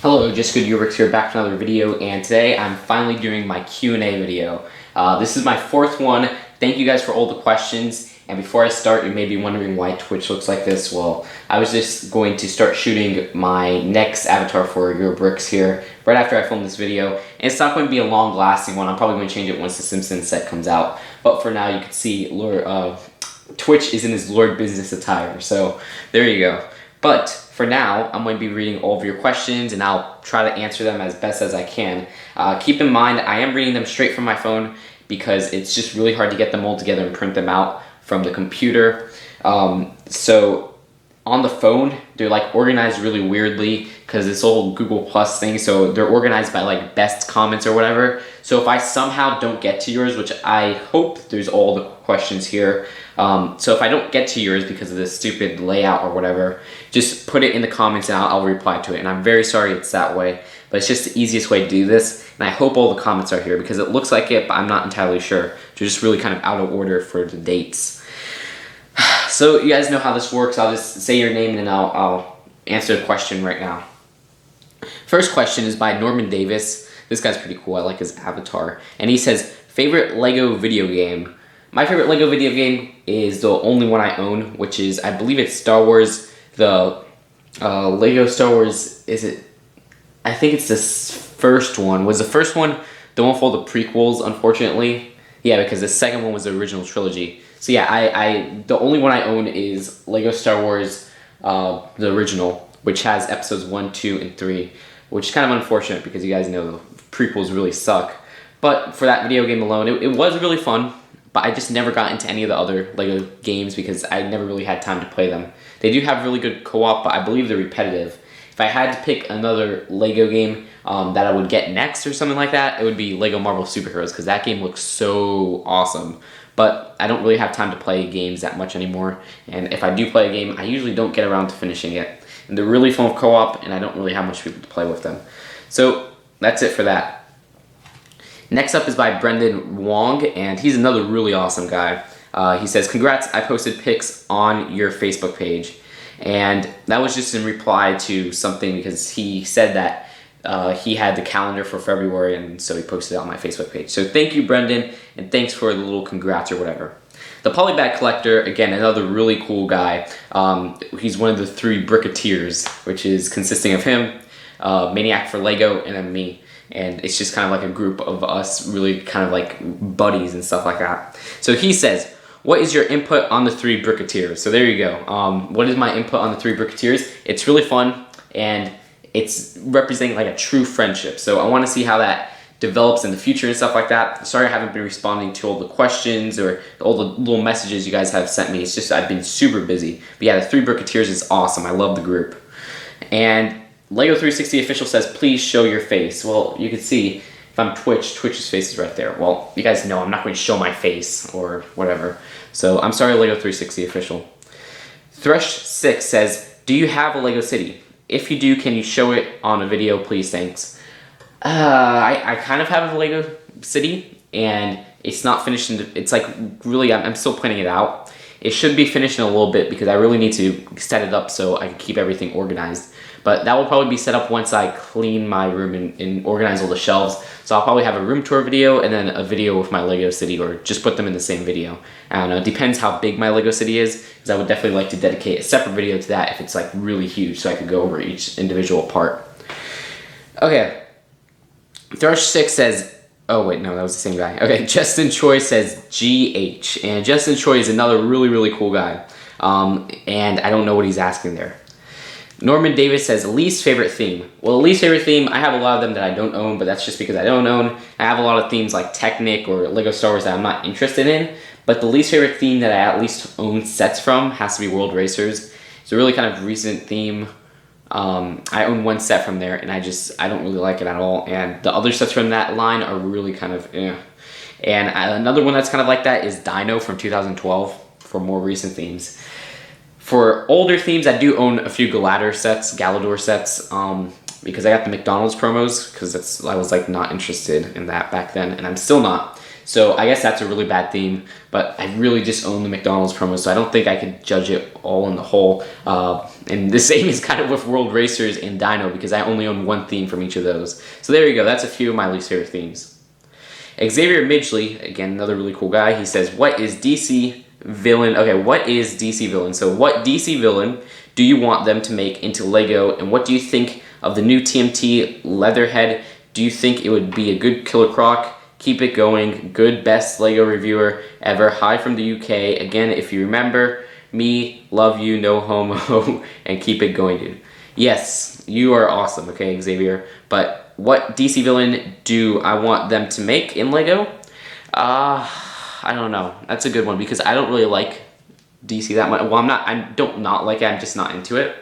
Hello, Just Good Uberx here, back with another video, and today I'm finally doing my Q&A video. This is my fourth one. Thank you guys for all the questions, and before I start, you may be wondering why Twitch looks like this. Well, I was just going to start shooting my next avatar for your bricks here right after I film this video, and it's not going to be a long-lasting one. I'm probably going to change it once the Simpsons set comes out, but for now you can see Twitch is in his Lord business attire, so there you go. But for now, I'm going to be reading all of your questions, and I'll try to answer them as best as I can. Keep in mind, I am reading them straight from my phone because it's just really hard to get them all together and print them out from the computer. So on the phone, they're like organized really weirdly because this whole Google Plus thing, so they're organized by like best comments or whatever. So if I somehow don't get to yours, which I hope there's all the questions here, so if I don't get to yours because of this stupid layout or whatever, just put it in the comments and I'll reply to it. And I'm very sorry it's that way, but it's just the easiest way to do this. And I hope all the comments are here because it looks like it, but I'm not entirely sure. They're just really kind of out of order for the dates. So you guys know how this works. I'll just say your name and then I'll answer the question right now. First question is by Norman Davis. This guy's pretty cool. I like his avatar. And he says, favorite Lego video game? My favorite Lego video game is the only one I own, which is, I believe it's Star Wars, the Lego Star Wars, I think it's this first one. Was the first one the one for all the prequels, unfortunately? Yeah, because the second one was the original trilogy. So yeah, the only one I own is Lego Star Wars, the original, which has episodes 1, 2, and 3, which is kind of unfortunate because you guys know the prequels really suck. But for that video game alone, it was really fun, but I just never got into any of the other Lego games because I never really had time to play them. They do have really good co-op, but I believe they're repetitive. If I had to pick another Lego game that I would get next or something like that, it would be Lego Marvel Superheroes because that game looks so awesome. But I don't really have time to play games that much anymore, and if I do play a game, I usually don't get around to finishing it. And they're really fun with co-op, and I don't really have much people to play with them. So that's it for that. Next up is by Brendan Wong, and he's another really awesome guy. He says, congrats, I posted pics on your Facebook page. And that was just in reply to something because he said that he had the calendar for February, and so he posted it on my Facebook page. So thank you, Brendan, and thanks for the little congrats or whatever. The Polybag Collector, again, another really cool guy. He's one of the 3 Bricketeers, which is consisting of him, Maniac for Lego, and then me. And it's just kind of like a group of us, really kind of like buddies and stuff like that. So he says, what is your input on the 3 Bricketeers? So there you go. What is my input on the 3 Bricketeers? It's really fun, and it's representing like a true friendship. So I want to see how that develops in the future and stuff like that. Sorry I haven't been responding to all the questions or all the little messages you guys have sent me. It's just I've been super busy. But yeah, the 3 Bricketeers is awesome. I love the group. And Lego 360 Official says, please show your face. Well, you can see if I'm Twitch's face is right there. Well, you guys know I'm not going to show my face or whatever. So I'm sorry, Lego 360 Official. Thresh6 says, do you have a Lego City? If you do, can you show it on a video, please? Thanks. I kind of have a Lego City, and it's not finished. It's like really, I'm still planning it out. It should be finished in a little bit because I really need to set it up so I can keep everything organized. But that will probably be set up once I clean my room and organize all the shelves. So I'll probably have a room tour video and then a video with my Lego City, or just put them in the same video. I don't know, it depends how big my Lego City is, because I would definitely like to dedicate a separate video to that if it's like really huge, so I could go over each individual part. Okay, Thrush6 says, oh wait, no, that was the same guy. Okay, Justin Choi says GH, and Justin Choi is another really, really cool guy. And I don't know what he's asking there. Norman Davis says, least favorite theme. Well, least favorite theme, I have a lot of them that I don't own, but that's just because I don't own. I have a lot of themes like Technic or Lego Star Wars that I'm not interested in, but the least favorite theme that I at least own sets from has to be World Racers. It's a really kind of recent theme. I own one set from there, and I don't really like it at all, and the other sets from that line are really kind of eh. And another one that's kind of like that is Dino from 2012 for more recent themes. For older themes, I do own a few Galador sets, because I got the McDonald's promos, because I was like not interested in that back then, and I'm still not. So I guess that's a really bad theme, but I really just own the McDonald's promo, so I don't think I could judge it all in the whole. And the same is kind of with World Racers and Dino, because I only own one theme from each of those. So there you go, that's a few of my least favorite themes. Xavier Midgley, again, another really cool guy, he says, what is DC villain? Okay, what is DC villain? So what DC villain do you want them to make into Lego, and what do you think of the new TMT Leatherhead? Do you think it would be a good Killer Croc? Keep it going. Good, best Lego reviewer ever. Hi from the UK. Again, if you remember me, love you, no homo, and keep it going, dude. Yes, you are awesome, okay, Xavier. But what DC villain do I want them to make in Lego? I don't know. That's a good one, because I don't really like DC that much. Well, I don't not like it, I'm just not into it.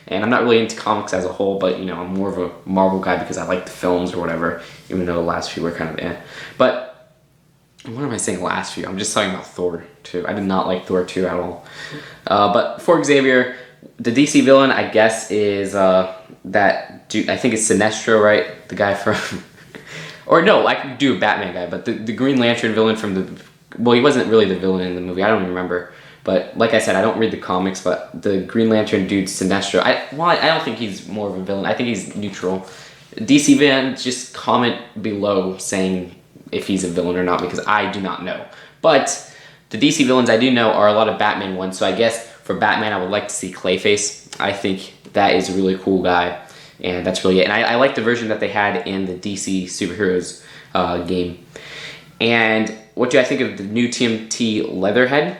And I'm not really into comics as a whole, but you know, I'm more of a Marvel guy because I like the films or whatever, even though the last few were kind of But what am I saying last few? I'm just talking about Thor 2. I did not like Thor 2 at all. But for Xavier, the DC villain, I guess, is that dude, I think it's Sinestro, right? The guy from... or no, I could do a Batman guy, but the Green Lantern villain from the... Well, he wasn't really the villain in the movie. I don't even remember. But like I said, I don't read the comics, but the Green Lantern dude, Sinestro, I don't think he's more of a villain. I think he's neutral. DC fans, just comment below saying if he's a villain or not, because I do not know. But the DC villains I do know are a lot of Batman ones, so I guess for Batman, I would like to see Clayface. I think that is a really cool guy, and that's really it. And I like the version that they had in the DC Superheroes game. And what do I think of the new TMT Leatherhead?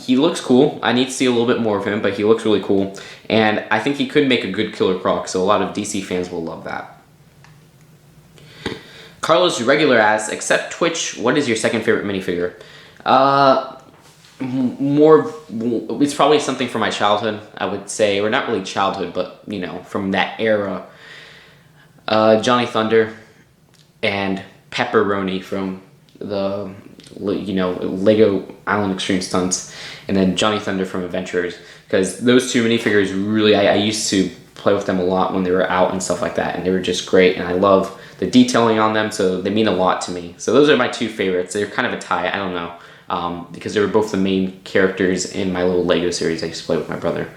He looks cool. I need to see a little bit more of him, but he looks really cool. And I think he could make a good Killer Croc, so a lot of DC fans will love that. Carlos Regular asks, except Twitch, what is your second favorite minifigure? It's probably something from my childhood, I would say. Or not really childhood, but, you know, from that era. Johnny Thunder and Pepperoni from the... you know, Lego Island Extreme Stunts, and then Johnny Thunder from Adventurers, because those two minifigures really, I used to play with them a lot when they were out and stuff like that, and they were just great, and I love the detailing on them, so they mean a lot to me. So those are my two favorites. They're kind of a tie, I don't know, because they were both the main characters in my little Lego series I used to play with my brother.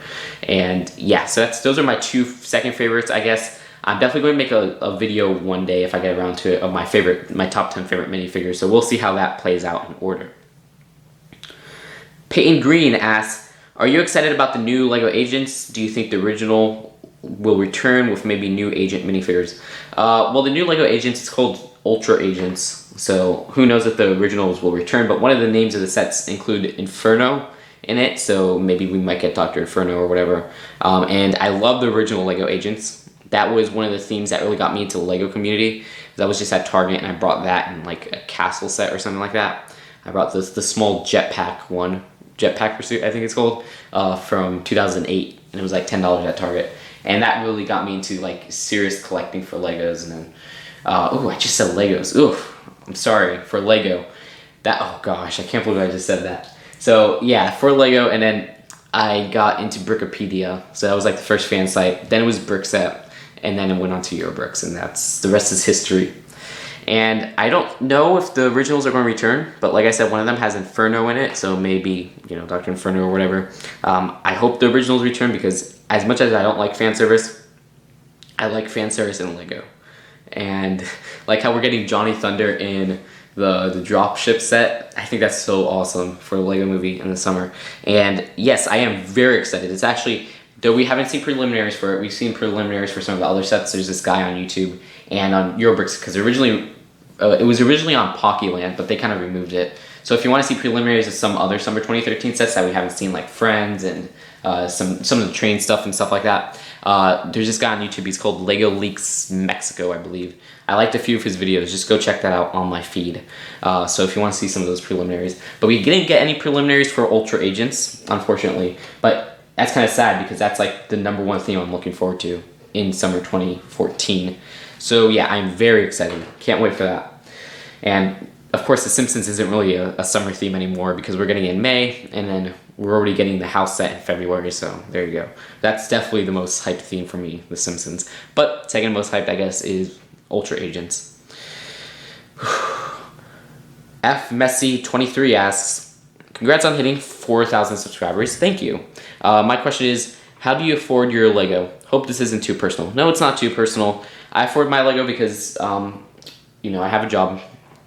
And yeah, so those are my two second favorites, I guess. I'm definitely going to make a video one day if I get around to it of my top 10 favorite minifigures. So we'll see how that plays out in order. Peyton Green asks, are you excited about the new Lego Agents? Do you think the original will return with maybe new agent minifigures? Well, the new Lego Agents is called Ultra Agents. So who knows if the originals will return. But one of the names of the sets include Inferno in it. So maybe we might get Dr. Inferno or whatever. And I love the original Lego Agents. That was one of the themes that really got me into the Lego community. I was just at Target and I brought that in like a castle set or something like that. I brought the small jetpack one, Jetpack Pursuit I think it's called, from 2008, and it was like $10 at Target. And that really got me into like serious collecting for Legos. And then, I just said Legos. Oof, I'm sorry, for Lego. Oh gosh, I can't believe I just said that. So yeah, for Lego, and then I got into Brickopedia. So that was like the first fan site. Then it was Brickset. And then it went on to Eurobricks, and the rest is history. And I don't know if the originals are going to return, but like I said, one of them has Inferno in it, so maybe, you know, Dr. Inferno or whatever. I hope the originals return, because as much as I don't like fan service, I like fan service in Lego. And like how we're getting Johnny Thunder in the dropship set, I think that's so awesome for the Lego movie in the summer. And yes, I am very excited. It's actually... Though we haven't seen preliminaries for it, we've seen preliminaries for some of the other sets. There's this guy on YouTube and on Eurobricks, because originally, it was originally on Pokéland, but they kind of removed it. So if you want to see preliminaries of some other Summer 2013 sets that we haven't seen, like Friends and some of the train stuff and stuff like that, there's this guy on YouTube. He's called Lego Leaks Mexico, I believe. I liked a few of his videos. Just go check that out on my feed. So if you want to see some of those preliminaries. But we didn't get any preliminaries for Ultra Agents, unfortunately. But that's kind of sad, because that's like the #1 theme I'm looking forward to in summer 2014. So yeah, I'm very excited. Can't wait for that. And of course, The Simpsons isn't really a summer theme anymore, because we're getting it in May, and then we're already getting the house set in February. So there you go. That's definitely the most hyped theme for me, The Simpsons. But second most hyped, I guess, is Ultra Agents. F Messi23 asks, congrats on hitting 4,000 subscribers. Thank you. My question is, how do you afford your Lego? Hope this isn't too personal. No, it's not too personal. I afford my Lego because, you know, I have a job.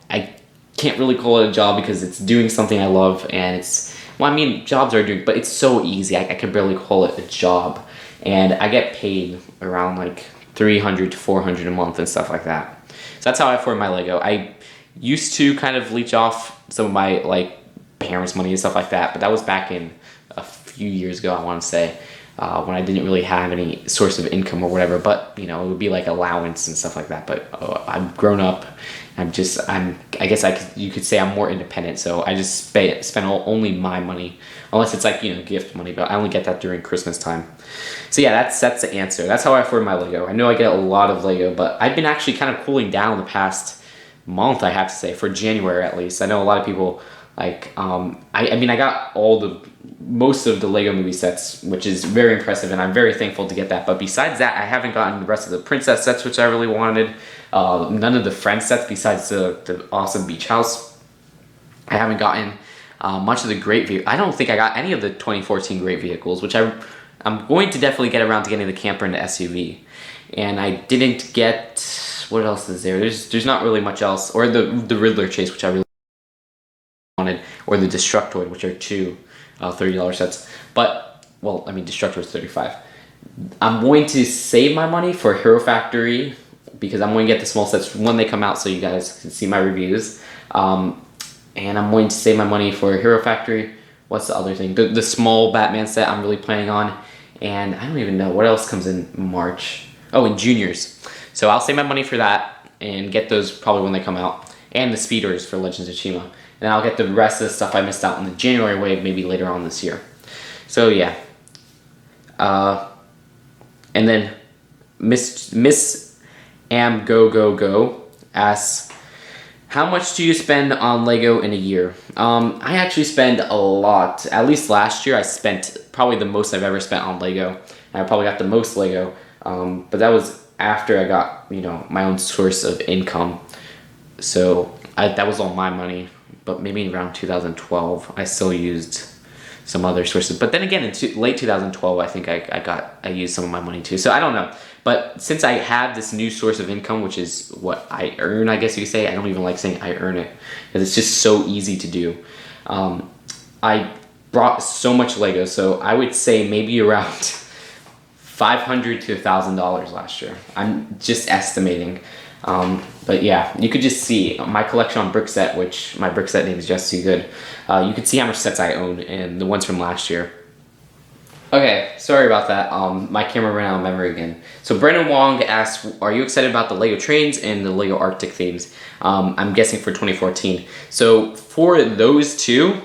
I can't really call it a job because it's doing something I love, and it's, well, I mean, jobs are doing, but it's so easy. I can barely call it a job, and I get paid around like $300 to $400 a month and stuff like that. So that's how I afford my Lego. I used to kind of leech off some of my like parents' money and stuff like that, but that was back in a few years ago, I want to say, when I didn't really have any source of income or whatever. But you know, it would be like allowance and stuff like that. But I've grown up. I guess you could say I'm more independent. So I just spend only my money, unless it's like, you know, gift money. But I only get that during Christmas time. So yeah, that's the answer. That's how I afford my Lego. I know I get a lot of Lego, but I've been actually kind of cooling down the past month, I have to say, for January at least. I know a lot of people like, I mean, I got most of the Lego movie sets, which is very impressive, and I'm very thankful to get that. But besides that, I haven't gotten the rest of the princess sets, which I really wanted. None of the friend sets besides the awesome beach house. I haven't gotten much of the great vehicle. I don't think I got any of the 2014 great vehicles, which I'm going to definitely get around to getting the camper and the SUV. And I didn't get, what else is there? There's not really much else. Or the Riddler chase, which I really wanted, or the Destructoid, which are two $30 sets. But, well, I mean, Destructoid is $35. I'm going to save my money for Hero Factory, because I'm going to get the small sets when they come out so you guys can see my reviews. And I'm going to save my money for Hero Factory. What's the other thing? The small Batman set I'm really planning on. And I don't even know what else comes in March. Oh, and Juniors. So I'll save my money for that and get those probably when they come out. And the speeders for Legends of Tsushima. And I'll get the rest of the stuff I missed out in the January wave maybe later on this year. So yeah. And then Miss Am Go asks, how much do you spend on Lego in a year? I actually spend a lot. At least last year I spent probably the most I've ever spent on Lego. And I probably got the most Lego. But that was after I got, you know, my own source of income. So that was all my money. But maybe around 2012 I still used some other sources. But then again, in late 2012, I think I used some of my money too. So I don't know. But since I have this new source of income, which is what I earn, I guess you could say. I don't even like saying I earn it, because it's just so easy to do. I brought so much Lego, so I would say maybe around $500 to $1,000 last year. I'm just estimating. But yeah, you could just see my collection on Brickset, which my Brickset name is Just 2 Good. You could see how much sets I own, and the ones from last year. Okay, sorry about that. My camera ran out of memory again. So Brennan Wong asks, are you excited about the Lego trains and the Lego Arctic themes? I'm guessing for 2014. So for those two,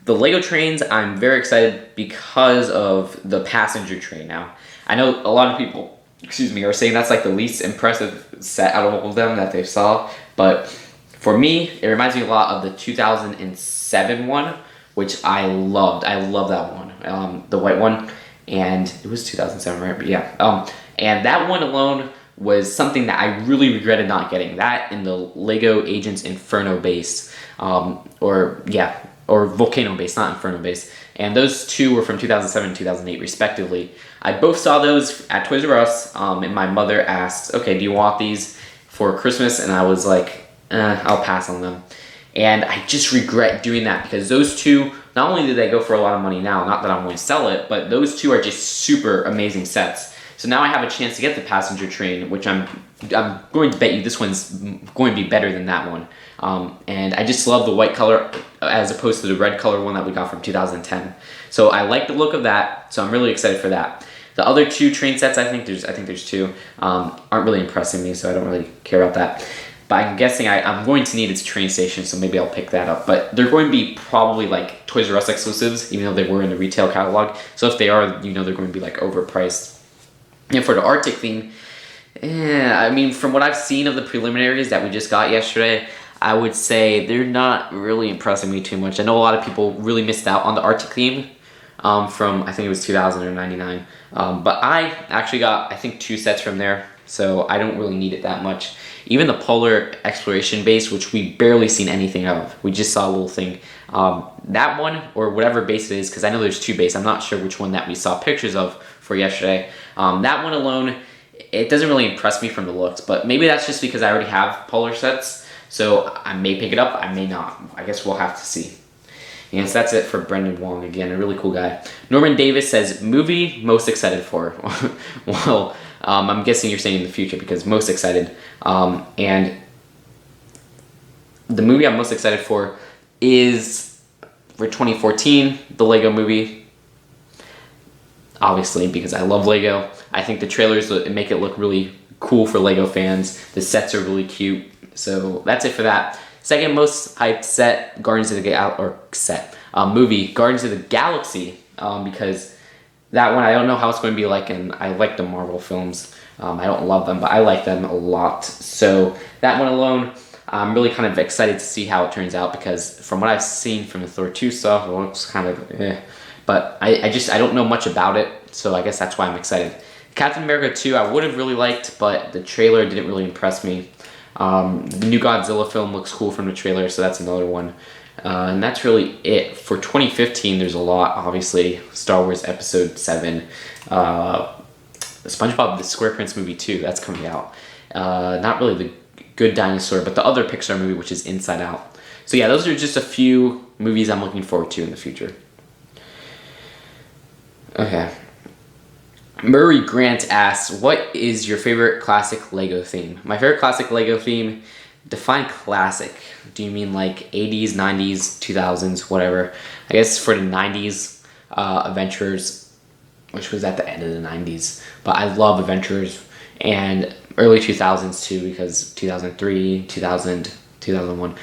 the Lego trains, I'm very excited because of the passenger train now. I know a lot of people, are saying that's like the least impressive set out of all of them that they saw. But for me, it reminds me a lot of the 2007 one, which I loved. I love that one, the white one, and it was 2007, right? But yeah, and that one alone was something that I really regretted not getting. That in the Lego Agents Inferno base, or Volcano base, not Inferno base. And those two were from 2007 and 2008 respectively. I both saw those at Toys R Us, and my mother asked, okay, do you want these for Christmas? And I was like, I'll pass on them. And I just regret doing that, because those two, not only do they go for a lot of money now, not that I'm going to sell it, but those two are just super amazing sets. So now I have a chance to get the passenger train, which I'm going to bet you this one's going to be better than that one. And I just love the white color as opposed to the red color one that we got from 2010. So I like the look of that, so I'm really excited for that. The other two train sets, I think there's two, aren't really impressing me, so I don't really care about that. But I'm guessing I'm going to need its train station, so maybe I'll pick that up. But they're going to be probably like Toys R Us exclusives, even though they were in the retail catalog. So if they are, you know, they're going to be like overpriced. And for the Arctic theme, I mean, from what I've seen of the preliminaries that we just got yesterday, I would say they're not really impressing me too much. I know a lot of people really missed out on the Arctic theme from, I think it was 2000 or 99. But I actually got, I think, 2 sets from there. so I don't really need it that much. Even the Polar Exploration Base, which we barely seen anything of. We just saw a little thing. That one, or whatever base it is, because I know there's two bases. I'm not sure which one that we saw pictures of for yesterday. That one alone, it doesn't really impress me from the looks, but maybe that's just because I already have Polar sets, so I may pick it up, I may not. I guess we'll have to see. And so that's it for Brendan Wong, again, a really cool guy. Norman Davis says, movie most excited for. Well, I'm guessing you're saying in the future because most excited. And the movie I'm most excited for is for 2014, the Lego movie. Obviously, because I love Lego. I think the trailers make it look really cool for Lego fans. The sets are really cute. So that's it for that. Second most hyped set, movie, Guardians of the Galaxy, because that one I don't know how it's going to be like, and I like the Marvel films. I don't love them, but I like them a lot. So that one alone, I'm really kind of excited to see how it turns out, because from what I've seen from the Thor 2 stuff, it looks kind of eh. But I don't know much about it, so I guess that's why I'm excited. Captain America 2 I would have really liked, but the trailer didn't really impress me. The new Godzilla film looks cool from the trailer, so that's another one. And that's really it. For 2015, there's a lot, obviously. Star Wars Episode 7. SpongeBob the SquarePants movie 2, that's coming out. Not really the Good Dinosaur, but the other Pixar movie, which is Inside Out. So yeah, those are just a few movies I'm looking forward to in the future. Okay. Murray Grant asks, what is your favorite classic Lego theme? My favorite classic Lego theme, define classic. Do you mean like 80s, 90s, 2000s, whatever? I guess for the 90s, Adventures, which was at the end of the 90s. But I love Adventures, and early 2000s too, because 2003, 2000, 2001.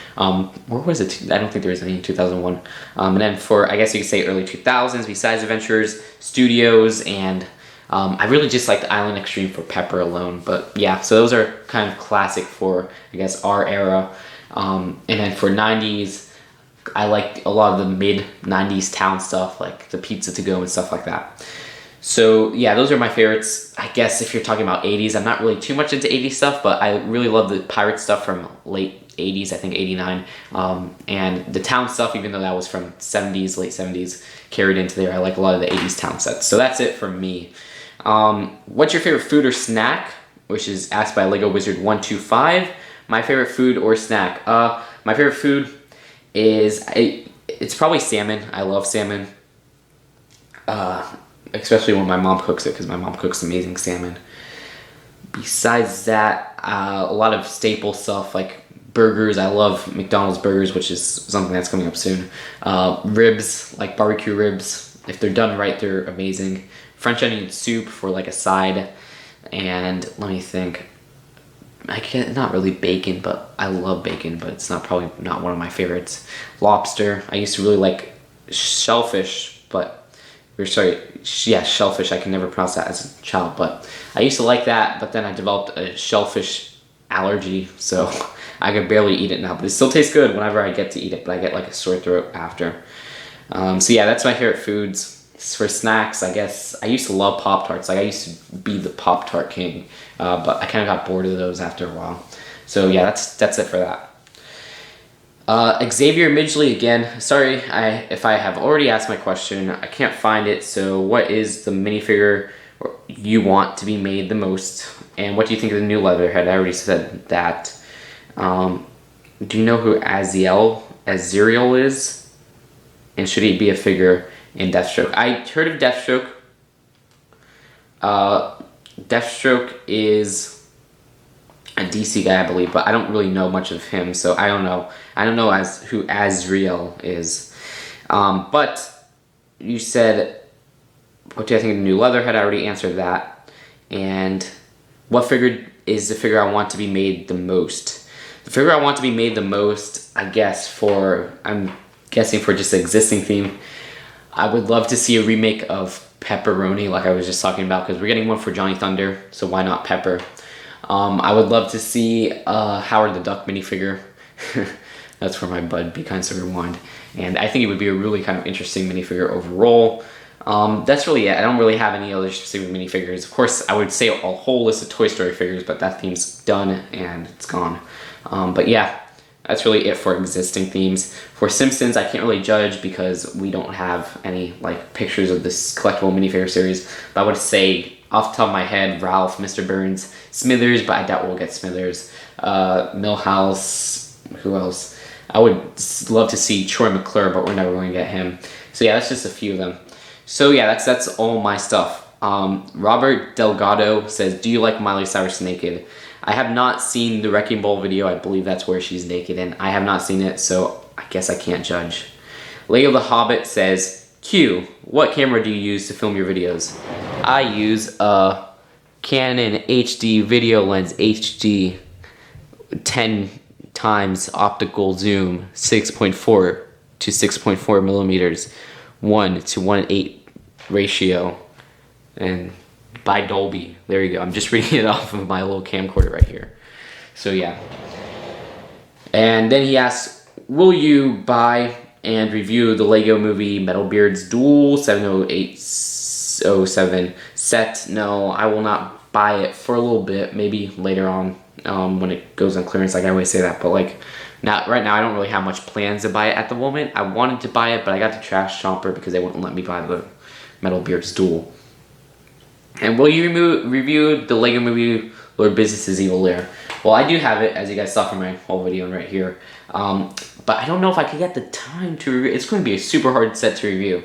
Or was it? I don't think there was any in 2001. And then for, I guess you could say early 2000s, besides Adventures, Studios, and I really just like the Island Extreme for Pepper alone. But yeah, so those are kind of classic for, I guess, our era. And then for 90s, I like a lot of the mid-90s town stuff, like the Pizza to Go and stuff like that. So yeah, those are my favorites. I guess if you're talking about 80s, I'm not really too much into 80s stuff, but I really love the pirate stuff from late 80s, I think 89. And the town stuff, even though that was from 70s, late 70s, carried into there. I like a lot of the 80s town sets. So that's it for me. What's your favorite food or snack? Which is asked by Lego Wizard 125. My favorite food or snack. My favorite food is, it's probably salmon. I love salmon. Especially when my mom cooks it, because my mom cooks amazing salmon. Besides that, a lot of staple stuff like burgers. I love McDonald's burgers, which is something that's coming up soon. Ribs, like barbecue ribs. If they're done right, they're amazing. French onion soup for like a side. And let me think. Not really bacon, but I love bacon, but it's probably not one of my favorites. Lobster. I used to really like shellfish, shellfish. I can never pronounce that as a child, but I used to like that, but then I developed a shellfish allergy, so I can barely eat it now, but it still tastes good whenever I get to eat it, but I get like a sore throat after. So yeah, that's my favorite foods. For snacks, I guess, I used to love Pop-Tarts. Like, I used to be the Pop-Tart king, but I kind of got bored of those after a while. So yeah, that's it for that. Xavier Midgley again. Sorry if I have already asked my question. I can't find it. So what is the minifigure you want to be made the most? And what do you think of the new Leatherhead? I already said that. Do you know who Azrael is? And should he be a figure in Deathstroke? I heard of Deathstroke. Deathstroke is a DC guy, I believe, but I don't really know much of him, so I don't know. I don't know who Azrael is. But you said, what do I think of the new Leatherhead? I already answered that. And what figure is the figure I want to be made the most? The figure I want to be made the most, I'm guessing for just the existing theme, I would love to see a remake of Pepperoni, like I was just talking about, because we're getting one for Johnny Thunder, so why not Pepper? I would love to see Howard the Duck minifigure. That's where my bud Be Kind So Rewind. And I think it would be a really kind of interesting minifigure overall. That's really it. I don't really have any other specific minifigures. Of course, I would say a whole list of Toy Story figures, but that theme's done and it's gone. But yeah, that's really it for existing themes. For Simpsons, I can't really judge because we don't have any like pictures of this collectible minifigure series. But I would say off the top of my head, Ralph, Mr. Burns, Smithers, but I doubt we'll get Smithers. Millhouse, who else? I would love to see Troy McClure, but we're never going to get him. So yeah, that's just a few of them. So yeah, that's all my stuff. Robert Delgado says, do you like Miley Cyrus naked? I have not seen the Wrecking Ball video. I believe that's where she's naked, and I have not seen it, so I guess I can't judge. Lego the Hobbit says, Q, what camera do you use to film your videos? I use a Canon HD video lens HD 10 times optical zoom 6.4 to 6.4 millimeters, 1 to 1:8 ratio, and by Dolby. There you go. I'm just reading it off of my little camcorder right here. So yeah. And then he asks, will you buy and review the Lego Movie Metal Beards Duel 70807 set? No, I will not buy it for a little bit, maybe later on when it goes on clearance. Like I always say that, but like right now I don't really have much plans to buy it at the moment. I wanted to buy it, but I got the trash chomper because they wouldn't let me buy the Metal Beards Duel. And will you review the Lego Movie Lord Business's Evil Lair? Well, I do have it, as you guys saw from my whole video right here. But I don't know if I could get the time to review. It's going to be a super hard set to review.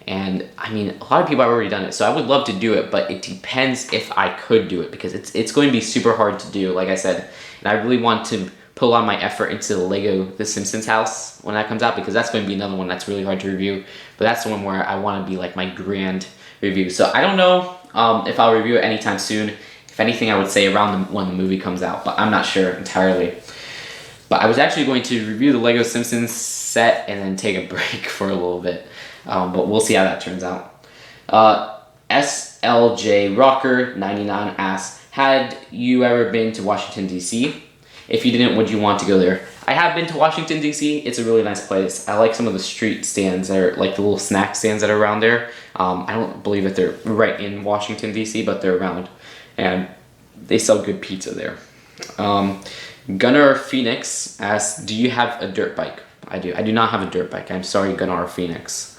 And I mean, a lot of people have already done it, so I would love to do it, but it depends if I could do it, because it's going to be super hard to do, like I said. And I really want to put a lot of my effort into the Lego The Simpsons house when that comes out, because that's going to be another one that's really hard to review. But that's the one where I want to be like my grand review. So I don't know if I'll review it anytime soon. If anything, I would say around when the movie comes out, but I'm not sure entirely. But I was actually going to review the Lego Simpsons set and then take a break for a little bit. But we'll see how that turns out. SLJ Rocker 99 asks, had you ever been to Washington, D.C.? If you didn't, would you want to go there? I have been to Washington, D.C. It's a really nice place. I like some of the street stands that are like the little snack stands that are around there. I don't believe that they're right in Washington, D.C., but they're around. And they sell good pizza there. Gunnar Phoenix asks, do you have a dirt bike? I do. I do not have a dirt bike. I'm sorry, Gunnar Phoenix.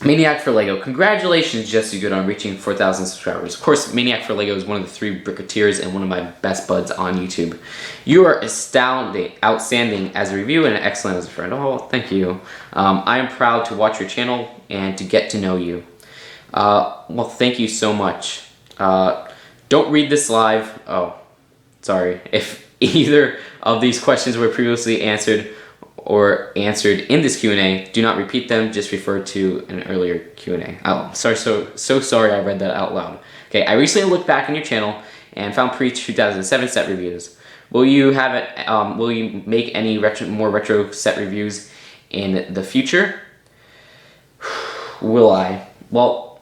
Maniac for Lego. Congratulations, Just 2 Good, on reaching 4,000 subscribers. Of course, Maniac for Lego is one of the 3 Bricketeers and one of my best buds on YouTube. You are outstanding as a reviewer and excellent as a friend. Oh, thank you. I am proud to watch your channel and to get to know you. Well, thank you so much. Don't read this live. Oh, sorry. If either of these questions were previously answered or answered in this Q&A, do not repeat them, just refer to an earlier Q&A. Oh, sorry, so sorry I read that out loud. Okay, I recently looked back on your channel and found pre-2007 set reviews. Will you have it, will you make any more retro set reviews in the future? Will I? Well,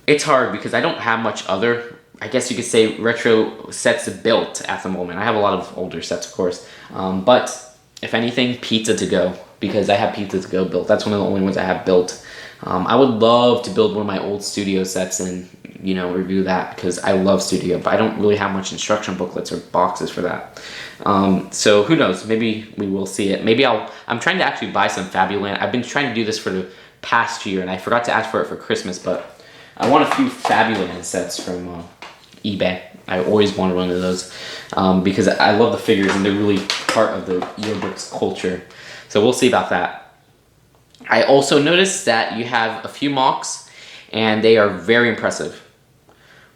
it's hard because I don't have much other, I guess you could say, retro sets built at the moment. I have a lot of older sets, of course. But if anything, Pizza to Go, because I have Pizza to Go built. That's one of the only ones I have built. I would love to build one of my old studio sets and, you know, review that, because I love studio, but I don't really have much instruction booklets or boxes for that. So who knows? Maybe we will see it. Maybe I'm trying to actually buy some Fabuland. I've been trying to do this for the past year, and I forgot to ask for it for Christmas, but I want a few Fabuland sets from eBay. I always wanted one of those because I love the figures and they're really part of the yearbooks culture. So we'll see about that. I also noticed that you have a few mocks and they are very impressive.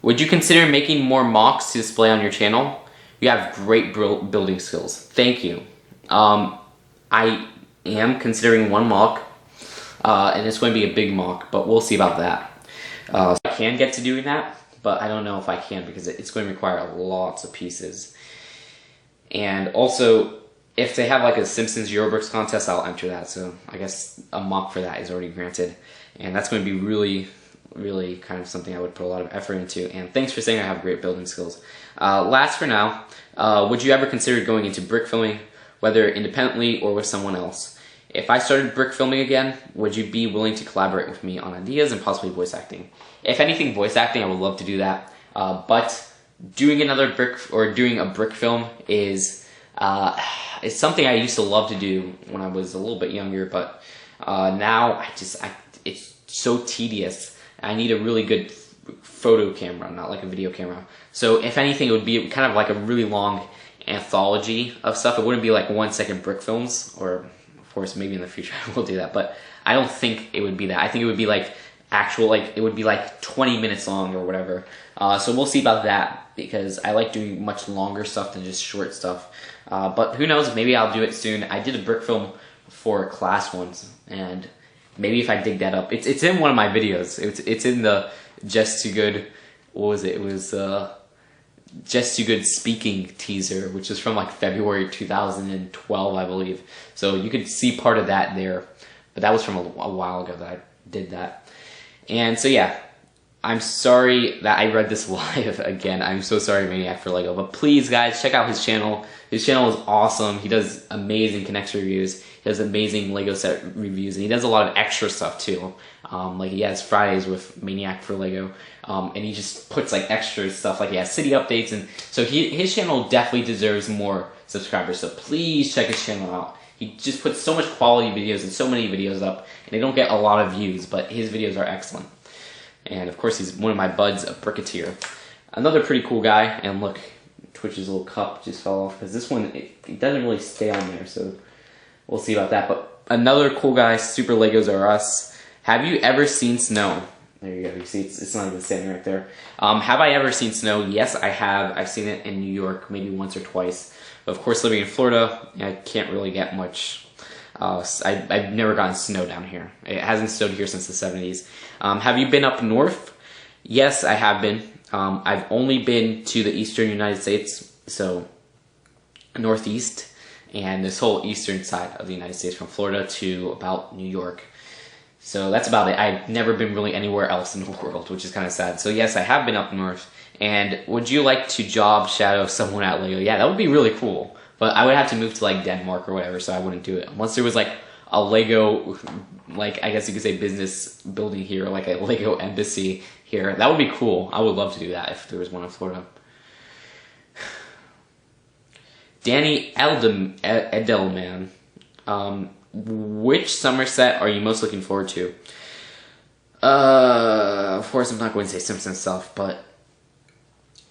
Would you consider making more mocks to display on your channel? You have great building skills. Thank you. I am considering one mock and it's going to be a big mock, but we'll see about that. So I can get to doing that, but I don't know if I can because it's going to require lots of pieces. And also, if they have like a Simpsons Yearbooks contest, I'll enter that. So I guess a mock for that is already granted. And that's going to be really, really kind of something I would put a lot of effort into. And thanks for saying I have great building skills. Last for now, would you ever consider going into brick filming, whether independently or with someone else? if I started brick filming again, would you be willing to collaborate with me on ideas and possibly voice acting? If anything, voice acting, I would love to do that. But doing another brick or doing a brick film is something I used to love to do when I was a little bit younger, but now it's so tedious. I need a really good photo camera, not like a video camera. So if anything, it would be kind of like a really long anthology of stuff. It wouldn't be like 1 second brick films, or of course maybe in the future I will do that, but I don't think it would be that. I think it would be like actual, like it would be like 20 minutes long or whatever. So we'll see about that, because I like doing much longer stuff than just short stuff. But who knows, maybe I'll do it soon. I did a brick film for class once, and maybe if I dig that up, it's in one of my videos. It's in the Just Too Good, what was it? It was Just Too Good speaking teaser, which is from like February 2012, I believe. So you could see part of that there, but that was from a while ago that I did that. And so yeah, I'm sorry that I read this live again. I'm so sorry, Maniac for Lego. But please, guys, check out his channel. His channel is awesome. He does amazing Connects reviews. He does amazing Lego set reviews, and he does a lot of extra stuff too. Like he has Fridays with Maniac for Lego, and he just puts like extra stuff. Like he has city updates, and so his channel definitely deserves more subscribers. So please check his channel out. He just puts so much quality videos and so many videos up, and they don't get a lot of views, but his videos are excellent. And of course, he's one of my buds, a Bricketeer. Another pretty cool guy, and look, Twitch's little cup just fell off, because this one, it doesn't really stay on there, so we'll see about that. But another cool guy, Super Legos Are Us. Have you ever seen snow? There you go, you see, it's not even standing right there. Have I ever seen snow? Yes, I have. I've seen it in New York, maybe once or twice. But of course, living in Florida, I can't really get much. I've never gotten snow down here. It hasn't snowed here since the 70s. Have you been up north? Yes, I have been. I've only been to the eastern United States, so northeast, and this whole eastern side of the United States, from Florida to about New York. So that's about it. I've never been really anywhere else in the world, which is kind of sad. So yes, I have been up north. And would you like to job shadow someone at Lego? Yeah, that would be really cool. But I would have to move to like Denmark or whatever, so I wouldn't do it. Unless there was like a Lego, like I guess you could say business building here, like a Lego embassy here. That would be cool. I would love to do that if there was one in Florida. Danny Edelman. Which summer set are you most looking forward to? Of course, I'm not going to say Simpsons stuff, but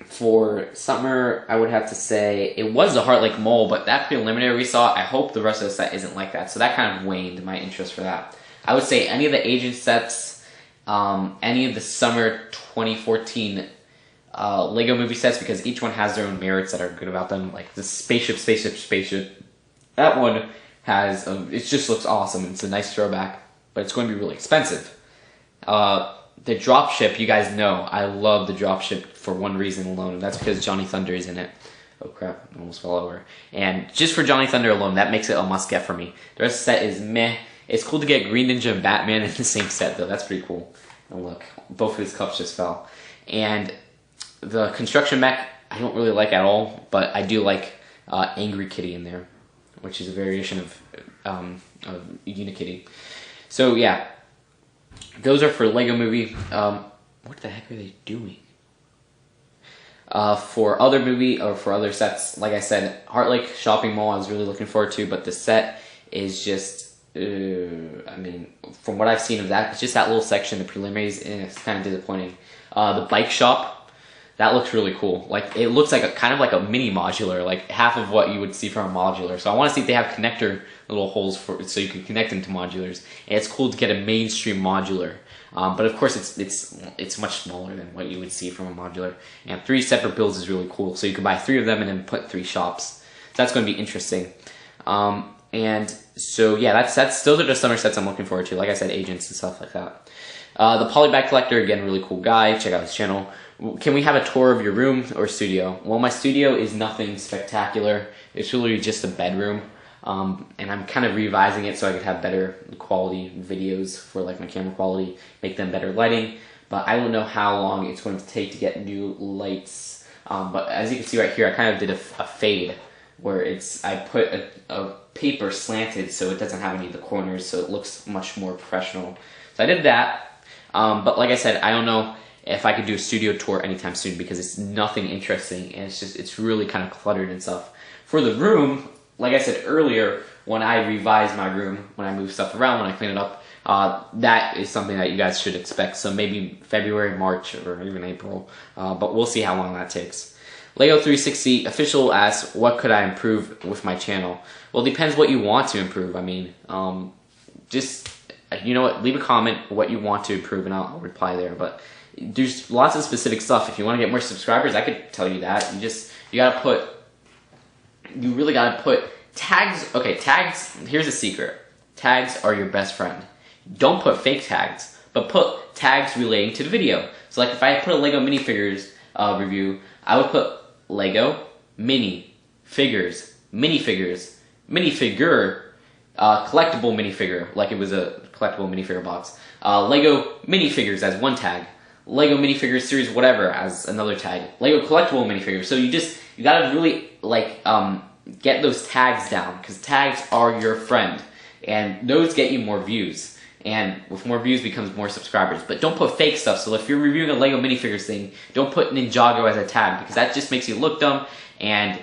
for summer, I would have to say it was the Heart Lake Mole, but that preliminary we saw, I hope the rest of the set isn't like that. So that kind of waned my interest for that. I would say any of the Agent sets, any of the summer 2014 Lego movie sets, because each one has their own merits that are good about them. Like the spaceship. That one has, it just looks awesome. It's a nice throwback, but it's going to be really expensive. The dropship, you guys know, I love the dropship for one reason alone, and that's because Johnny Thunder is in it. Oh crap, I almost fell over. And just for Johnny Thunder alone, that makes it a must get for me. The rest of the set is meh. It's cool to get Green Ninja and Batman in the same set though, that's pretty cool. And look, both of his cups just fell. And the construction mech, I don't really like at all, but I do like Angry Kitty in there, which is a variation of Unikitty. So yeah. Those are for Lego Movie. What the heck are they doing? For other movie, or for other sets, like I said, Heart Lake Shopping Mall I was really looking forward to, but the set is just, I mean, from what I've seen of that, it's just that little section, the preliminaries, and it's kind of disappointing. The bike shop, that looks really cool. Like, it looks like kind of like a mini modular, like half of what you would see from a modular. So I want to see if they have connector little holes so you can connect them to modulars. And it's cool to get a mainstream modular, but of course it's much smaller than what you would see from a modular. And 3 separate builds is really cool, so you can buy 3 of them and then put 3 shops. So that's going to be interesting. And so yeah, those are the summer sets I'm looking forward to. Like I said, Agents and stuff like that. The Polybag Collector, again, really cool guy. Check out his channel. Can we have a tour of your room or studio? Well, my studio is nothing spectacular. It's really just a bedroom. And I'm kind of revising it so I could have better quality videos for like my camera quality, make them better lighting, but I don't know how long it's going to take to get new lights. But as you can see right here, I kind of did a fade where I put a paper slanted so it doesn't have any of the corners, so it looks much more professional. So I did that, but like I said, I don't know if I could do a studio tour anytime soon because it's nothing interesting and it's really kind of cluttered and stuff. For the room, like I said earlier, when I revise my room, when I move stuff around, when I clean it up, that is something that you guys should expect. So maybe February, March, or even April, but we'll see how long that takes. Lego 360 official asks, what could I improve with my channel? Well, it depends what you want to improve. I mean, just, you know what, leave a comment what you want to improve and I'll reply there. But there's lots of specific stuff. If you want to get more subscribers, I could tell you that. You really gotta put tags. Okay, tags, here's a secret. Tags are your best friend. Don't put fake tags, but put tags relating to the video. So like if I put a Lego minifigures review, I would put Lego mini figures, minifigure, collectible minifigure, like it was a collectible minifigure box. Lego minifigures as one tag. Lego minifigures series whatever as another tag. Lego collectible minifigures. So you gotta really like get those tags down, because tags are your friend, and those get you more views. And with more views becomes more subscribers. But don't put fake stuff. So if you're reviewing a Lego minifigures thing, don't put Ninjago as a tag, because that just makes you look dumb, and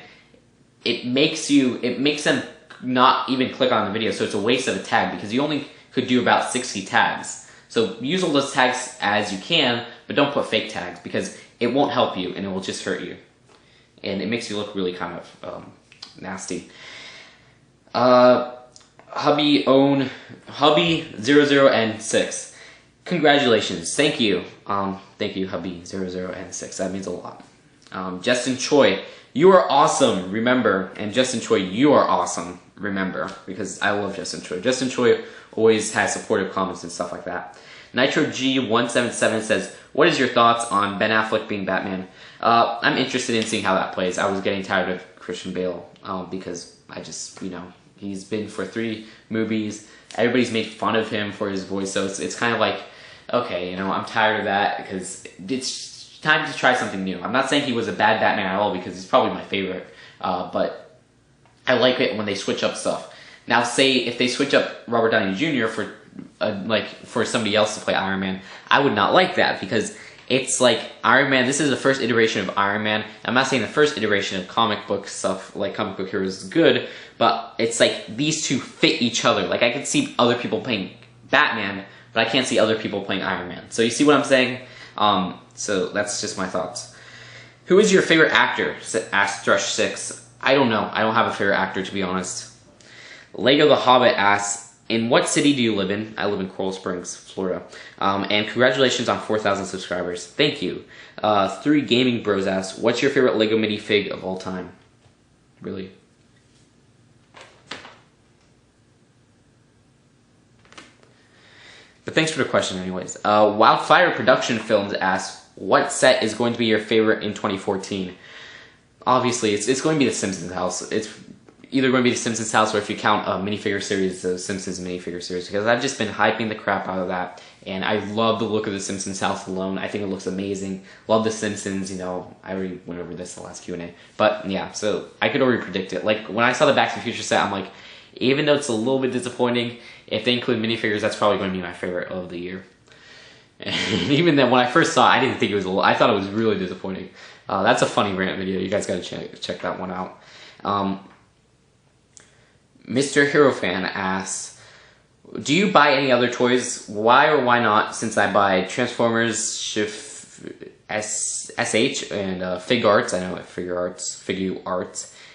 it makes them not even click on the video. So it's a waste of a tag, because you only could do about 60 tags. So use all those tags as you can, but don't put fake tags, because it won't help you and it will just hurt you. And it makes you look really kind of nasty. Hubby00N6. Congratulations. Thank you. Thank you, Hubby00N6. That means a lot. Justin Choi, you are awesome, remember. And Justin Choi, you are awesome, remember. Because I love Justin Choi. Justin Choi always has supportive comments and stuff like that. Nitro G177 says, what is your thoughts on Ben Affleck being Batman? I'm interested in seeing how that plays. I was getting tired of Christian Bale because I just, he's been for 3 movies. Everybody's made fun of him for his voice, so it's kind of like, okay, I'm tired of that, because it's time to try something new. I'm not saying he was a bad Batman at all, because he's probably my favorite, but I like it when they switch up stuff. Now, say if they switch up Robert Downey Jr. for somebody else to play Iron Man, I would not like that, because it's like Iron Man, this is the first iteration of Iron Man. I'm not saying the first iteration of comic book stuff, like comic book heroes, is good, but it's like these two fit each other. Like I can see other people playing Batman, but I can't see other people playing Iron Man. So you see what I'm saying? So that's just my thoughts. Who is your favorite actor? Asked Drush6. I don't know. I don't have a favorite actor, to be honest. Lego the Hobbit asks, in what city do you live in? I live in Coral Springs, Florida. And congratulations on 4,000 subscribers. Thank you. 3 Gaming Bros asks, what's your favorite Lego minifig of all time? Really? But thanks for the question anyways. Wildfire Production Films asks, what set is going to be your favorite in 2014? Obviously, it's going to be the Simpsons house. It's either going to be the Simpsons house, or if you count a minifigure series, the Simpsons minifigure series, because I've just been hyping the crap out of that, and I love the look of the Simpsons house alone. I think it looks amazing. Love the Simpsons, I already went over this in the last Q&A. But yeah, so I could already predict it. Like, when I saw the Back to the Future set, I'm like, even though it's a little bit disappointing, if they include minifigures, that's probably going to be my favorite of the year. And even then, when I first saw it, I didn't think it was I thought it was really disappointing. That's a funny rant video. You guys got to check that one out. Mr. Hero Fan asks, do you buy any other toys? Why or why not? Since I buy Transformers, SH, and Fig Arts. I know Figure Arts,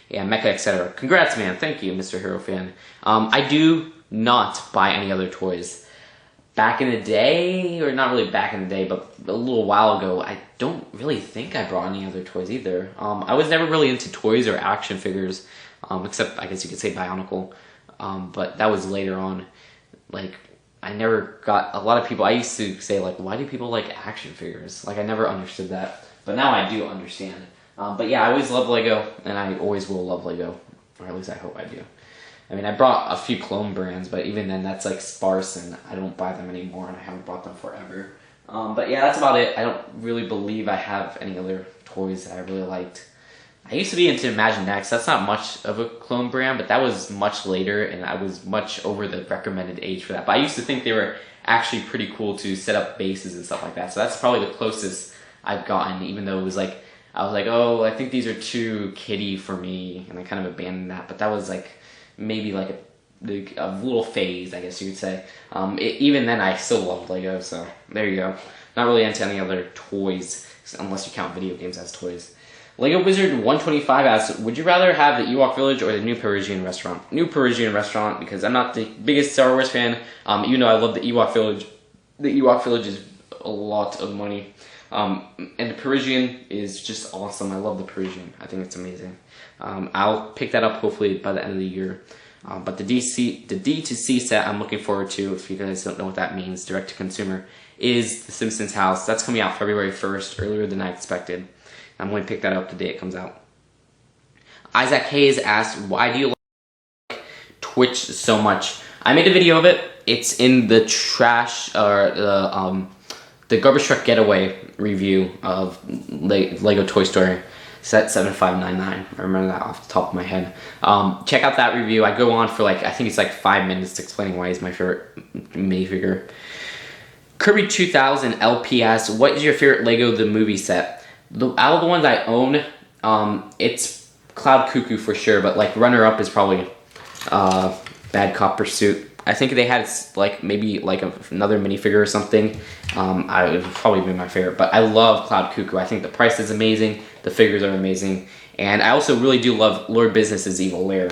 and Mecha, etc. Congrats, man. Thank you, Mr. Hero Fan. I do not buy any other toys. Back in the day, or not really back in the day, but a little while ago, I don't really think I brought any other toys either. I was never really into toys or action figures. Except I guess you could say Bionicle, but that was later on. Like, I never got, a lot of people, I used to say, like, why do people like action figures? Like, I never understood that, but now I do understand. But yeah, I always loved Lego, and I always will love Lego, or at least I hope I do. I mean, I brought a few clone brands, but even then, that's like sparse, and I don't buy them anymore, and I haven't bought them forever. But yeah, that's about it. I don't really believe I have any other toys that I really liked. I used to be into Imagine Next. That's not much of a clone brand, but that was much later, and I was much over the recommended age for that. But I used to think they were actually pretty cool to set up bases and stuff like that. So that's probably the closest I've gotten, even though it was like, I was like, oh, I think these are too kiddie for me, and I kind of abandoned that. But that was like maybe like a little phase, I guess you could say. Even then, I still loved Lego, so there you go. Not really into any other toys, unless you count video games as toys. Lego Wizard 125 asks, would you rather have the Ewok Village or the New Parisian Restaurant? New Parisian Restaurant, because I'm not the biggest Star Wars fan, even though I love the Ewok Village. The Ewok Village is a lot of money. And the Parisian is just awesome. I love the Parisian. I think it's amazing. I'll pick that up hopefully by the end of the year. But the D2C set I'm looking forward to, if you guys don't know what that means, direct to consumer, is The Simpsons House. That's coming out February 1st, earlier than I expected. I'm going to pick that up the day it comes out. Isaac Hayes asked, why do you like Twitch so much? I made a video of it. It's in the trash, or the Garbage Truck Getaway review of Lego Toy Story. Set 7599. I remember that off the top of my head. Check out that review. I go on for like, I think it's like 5 minutes explaining why he's my favorite minifigure. Kirby 2000 LPS, what is your favorite Lego the movie set? Out of the ones I own, it's Cloud Cuckoo for sure, but like runner-up is probably Bad Cop Pursuit. I think they had like maybe like another minifigure or something. It would probably be my favorite, but I love Cloud Cuckoo. I think the price is amazing, the figures are amazing, and I also really do love Lord Business's Evil Lair,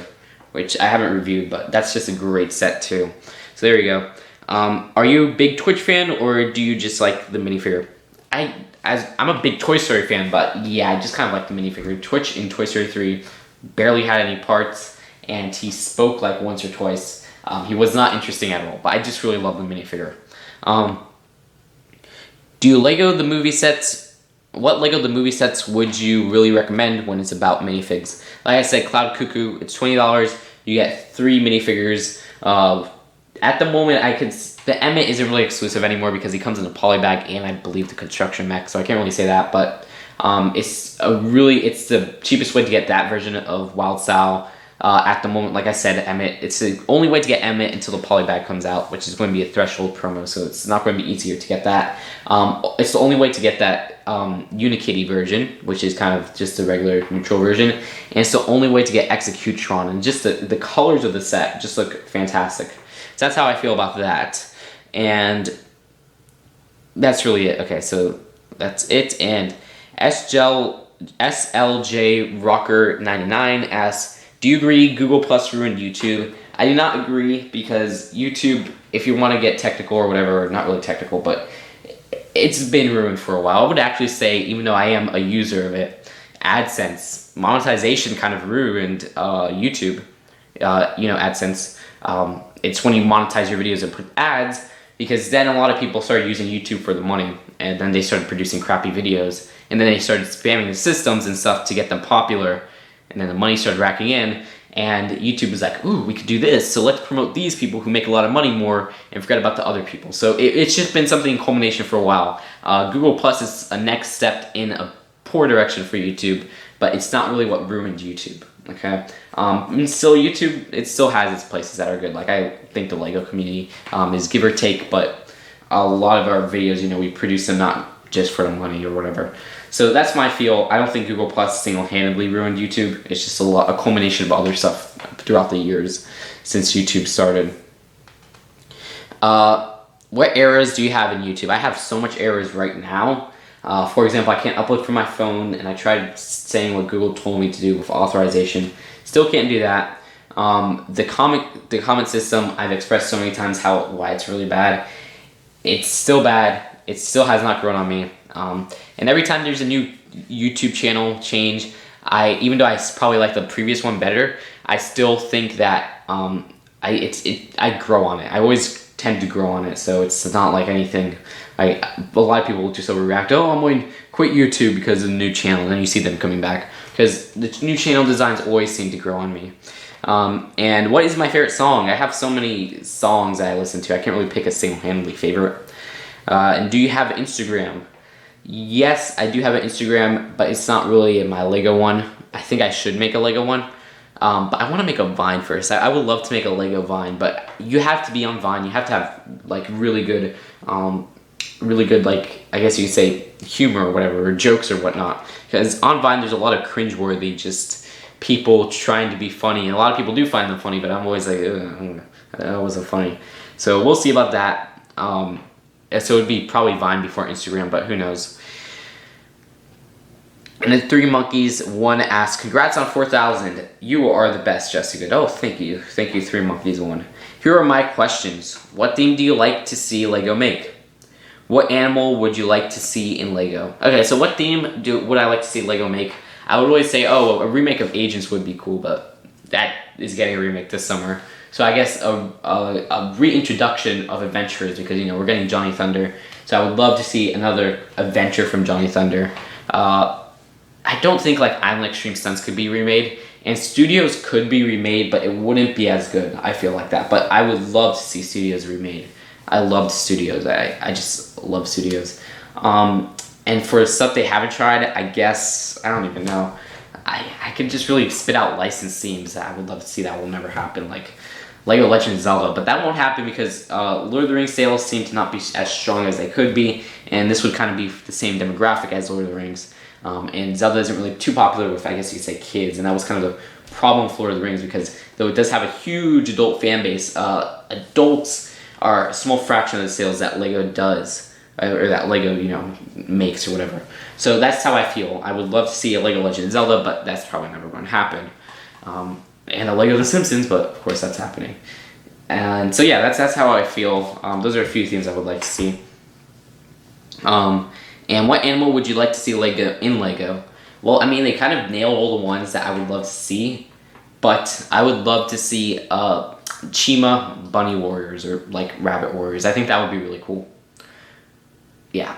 which I haven't reviewed, but that's just a great set too. So there you go. Are you a big Twitch fan, or do you just like the minifigure? I'm a big Toy Story fan, but yeah, I just kind of like the minifigure. Twitch in Toy Story 3 barely had any parts, and he spoke like once or twice. He was not interesting at all, but I just really love the minifigure. Do you Lego the movie sets? What Lego the movie sets would you really recommend when it's about minifigs? Like I said, Cloud Cuckoo, it's $20. You get 3 minifigures. At the moment, the Emmett isn't really exclusive anymore because he comes in a poly bag and I believe the construction mech, so I can't really say that, but it's the cheapest way to get that version of Wild Style. At the moment, like I said, Emmett, it's the only way to get Emmett until the poly bag comes out, which is going to be a threshold promo, so it's not going to be easier to get that. It's the only way to get that Unikitty version, which is kind of just the regular neutral version, and it's the only way to get Executron, and just the colors of the set just look fantastic. So that's how I feel about that. And that's really it. Okay, so that's it. And SLJ Rocker 99 asks, do you agree Google Plus ruined YouTube? I do not agree, because YouTube, if you want to get technical or whatever, not really technical, but it's been ruined for a while. I would actually say, even though I am a user of it, AdSense monetization kind of ruined YouTube. AdSense. It's when you monetize your videos and put ads, because then a lot of people started using YouTube for the money, and then they started producing crappy videos, and then they started spamming the systems and stuff to get them popular, and then the money started racking in, and YouTube was like, ooh, we could do this, so let's promote these people who make a lot of money more and forget about the other people. So it's just been something in culmination for a while. Google Plus is a next step in a poor direction for YouTube, but it's not really what ruined YouTube. Okay, and still YouTube, it still has its places that are good. Like I think the Lego community is give or take, but a lot of our videos, we produce them not just for the money or whatever. So that's my feel. I don't think Google Plus single-handedly ruined YouTube. It's just a culmination of other stuff throughout the years since YouTube started. What errors do you have in YouTube? I have so much errors right now. For example, I can't upload from my phone, and I tried saying what Google told me to do with authorization. Still can't do that. The comment system, I've expressed so many times why it's really bad. It's still bad. It still has not grown on me. And every time there's a new YouTube channel change, even though I probably like the previous one better, I still think that I grow on it. I always tend to grow on it, so it's not like anything. A lot of people just overreact. Oh, I'm going to quit YouTube because of the new channel, and then you see them coming back because the new channel designs always seem to grow on me. And what is my favorite song? I have so many songs that I listen to. I can't really pick a single-handedly favorite. And do you have Instagram? Yes, I do have an Instagram, but it's not really my Lego one. I think I should make a Lego one. But I want to make a Vine first. I would love to make a Lego Vine, but you have to be on Vine. You have to have like really good, like I guess you could say humor or whatever, or jokes or whatnot. Because on Vine, there's a lot of cringeworthy, just people trying to be funny, and a lot of people do find them funny. But I'm always like, ugh, that wasn't funny. So we'll see about that. So it would be probably Vine before Instagram, but who knows. And then 3 Monkeys 1 asks, congrats on 4,000. You are the best, Just 2 Good. Oh, thank you. Thank you, 3 Monkeys 1. Here are my questions. What theme do you like to see Lego make? What animal would you like to see in Lego? Okay, so what theme would I like to see Lego make? I would always say, oh, a remake of Agents would be cool, but that is getting a remake this summer. So I guess a reintroduction of adventurers, because, you know, we're getting Johnny Thunder. So I would love to see another adventure from Johnny Thunder. I don't think like Island Extreme Stunts could be remade, and Studios could be remade, but it wouldn't be as good. I feel like that, but I would love to see Studios remade. I loved Studios. I just love Studios. And for stuff they haven't tried, I guess I don't even know. I could just really spit out licensed themes that I would love to see. That will never happen, like Lego Legend of Zelda, but that won't happen because Lord of the Rings sales seem to not be as strong as they could be, and this would kind of be the same demographic as Lord of the Rings. And Zelda isn't really too popular with, I guess you could say, kids, and that was kind of the problem with Lord of the Rings, because though it does have a huge adult fan base, adults are a small fraction of the sales that Lego does, or that Lego, you know, makes or whatever. So that's how I feel. I would love to see a Lego Legend of Zelda, but that's probably never going to happen. And a Lego The Simpsons, but of course that's happening. And so yeah, that's how I feel. Those are a few things I would like to see. And what animal would you like to see Lego in Lego? Well, I mean, they kind of nailed all the ones that I would love to see, but I would love to see Chima Bunny Warriors, or like Rabbit Warriors. I think that would be really cool. Yeah,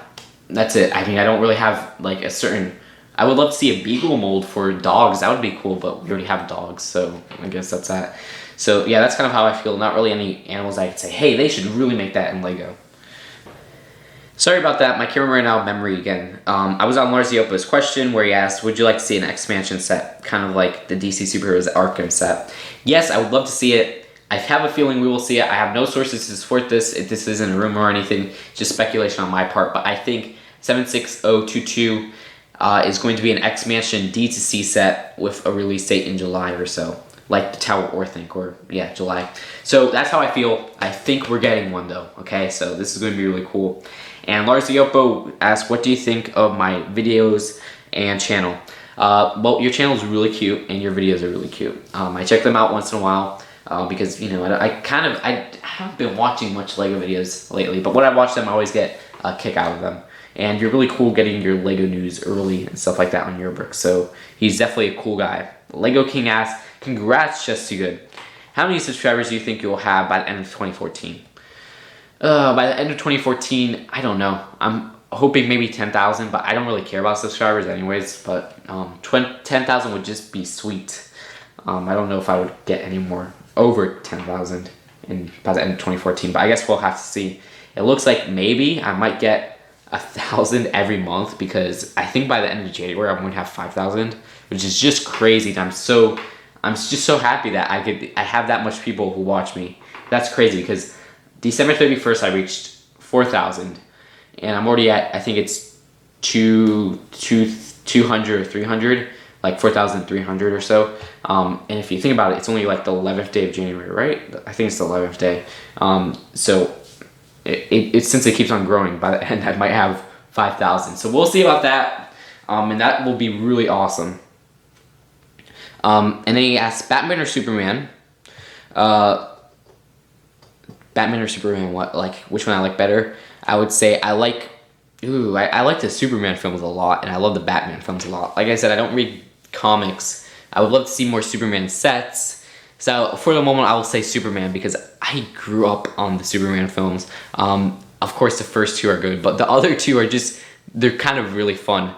that's it. I mean, I don't really have like a certain... I would love to see a Beagle mold for dogs. That would be cool, but we already have dogs, so I guess that's that. So yeah, that's kind of how I feel. Not really any animals I could say, hey, they should really make that in Lego. Sorry about that, my camera ran out of memory again. I was on Lars Yopa's question where he asked, would you like to see an expansion set, kind of like the DC Superheroes Arkham set? Yes, I would love to see it. I have a feeling we will see it. I have no sources to support this. This isn't a rumor or anything, just speculation on my part, but I think 76022 is going to be an X-Mansion D2C set with a release date in July or so. Like the Tower or think, or yeah, July. So that's how I feel. I think we're getting one though, okay? So this is going to be really cool. And Lars Yopo asked, what do you think of my videos and channel? Well, your channel is really cute and your videos are really cute. I check them out once in a while because, you know, I haven't been watching much Lego videos lately, but when I watch them, I always get a kick out of them. And you're really cool getting your Lego news early and stuff like that on your book. So he's definitely a cool guy. Lego King asks, congrats, Just 2 Good. How many subscribers do you think you'll have by the end of 2014? By the end of 2014, I don't know. I'm hoping maybe 10,000, but I don't really care about subscribers anyways. But 10,000 would just be sweet. I don't know if I would get any more over 10,000 by the end of 2014, but I guess we'll have to see. It looks like maybe I might get 1,000 every month, because I think by the end of January I'm going to have 5,000, which is just crazy. I'm just so happy that I have that much people who watch me. That's crazy, because December 31st I reached 4,000, and I'm already at, I think it's 200 or 300, like 4,300 or so. And if you think about it, it's only like the 11th day of January, right? I think it's the 11th day. So it since it keeps on growing, by the end I might have 5,000. So we'll see about that, and that will be really awesome. And then he asked, Batman or Superman? Batman or Superman, which one I like better? I would say I like the Superman films a lot, and I love the Batman films a lot. Like I said, I don't read comics. I would love to see more Superman sets. So for the moment, I will say Superman, because I grew up on the Superman films. Of course, the first 2 are good, but the other 2 are they're kind of really fun.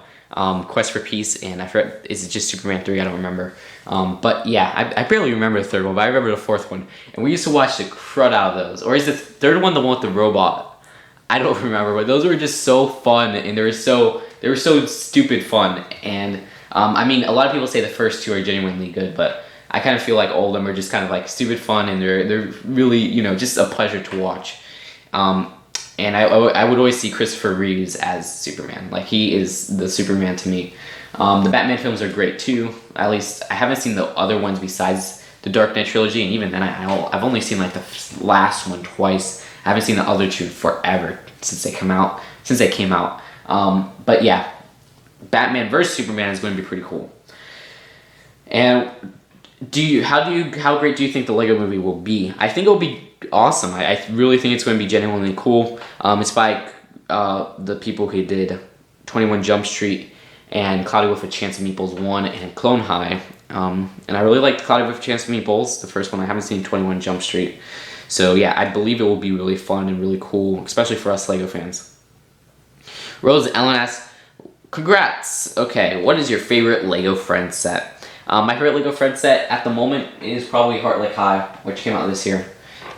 Quest for Peace, and I forget, is it just Superman 3? I don't remember. But yeah, I barely remember the 3rd one, but I remember the 4th one. And we used to watch the crud out of those. Or is the 3rd one the one with the robot? I don't remember, but those were just so fun, and they were so stupid fun. And I mean, a lot of people say the first two are genuinely good, but I kind of feel like all of them are just kind of like stupid fun, and they're really, you know, just a pleasure to watch. And I would always see Christopher Reeves as Superman. Like, he is the Superman to me. The Batman films are great too. At least I haven't seen the other ones besides the Dark Knight trilogy, and even then I've only seen like the last one twice. I haven't seen the other two forever since they came out. But yeah, Batman vs Superman is going to be pretty cool. And how great do you think the Lego movie will be? I think it'll be awesome. I really think it's going to be genuinely cool. It's by the people who did 21 Jump Street and Cloudy with a Chance of Meatballs 1 and Clone High. And I really liked Cloudy with a Chance of Meatballs, the first one. I haven't seen 21 Jump Street. So yeah, I believe it will be really fun and really cool, especially for us Lego fans. Rose Ellen asks, congrats! Okay, what is your favorite Lego Friends set? My favorite Lego Friends set at the moment is probably Heart Like High, which came out this year.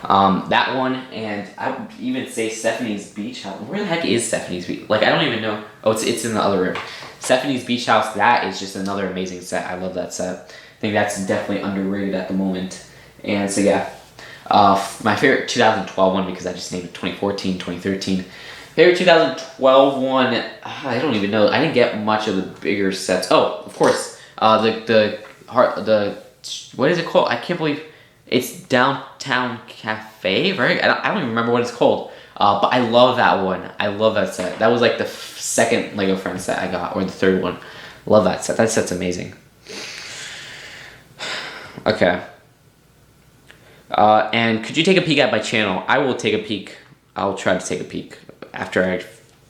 That one, and I would even say Stephanie's Beach House. Where the heck is Stephanie's Beach? Like, I don't even know. Oh, it's in the other room. Stephanie's Beach House, that is just another amazing set. I love that set. I think that's definitely underrated at the moment. And so yeah, my favorite 2012 one, because I just named it 2014, 2013. Favorite 2012 one, I don't even know. I didn't get much of the bigger sets. Oh, of course, the what is it called? I can't believe it's Downtown Cafe, right? I don't even remember what it's called. But I love that one. I love that set. That was like the second Lego Friends set I got, or the third one. Love that set. That set's amazing. Okay. And could you take a peek at my channel? I will take a peek. I'll try to take a peek after I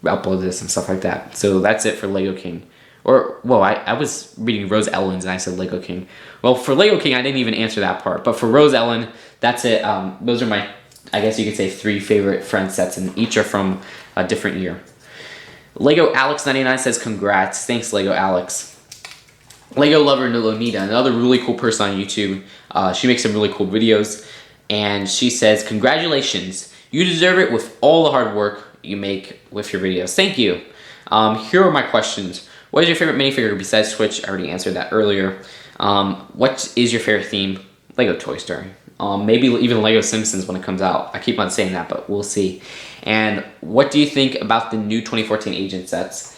upload this and stuff like that. So that's it for Lego King. Or, well, I was reading Rose Ellen's and I said Lego King. Well, for Lego King, I didn't even answer that part. But for Rose Ellen, that's it. Those are my, I guess you could say, 3 favorite Friends sets, and each are from a different year. Lego Alex 99 says, congrats. Thanks, Lego Alex. Lego Lover Lonita, another really cool person on YouTube. She makes some really cool videos. And she says, congratulations. You deserve it with all the hard work you make with your videos. Thank you. Here are my questions. What is your favorite minifigure besides Twitch? I already answered that earlier. What is your favorite theme? Lego Toy Story. Maybe even Lego Simpsons when it comes out. I keep on saying that, but we'll see. And what do you think about the new 2014 Agent sets?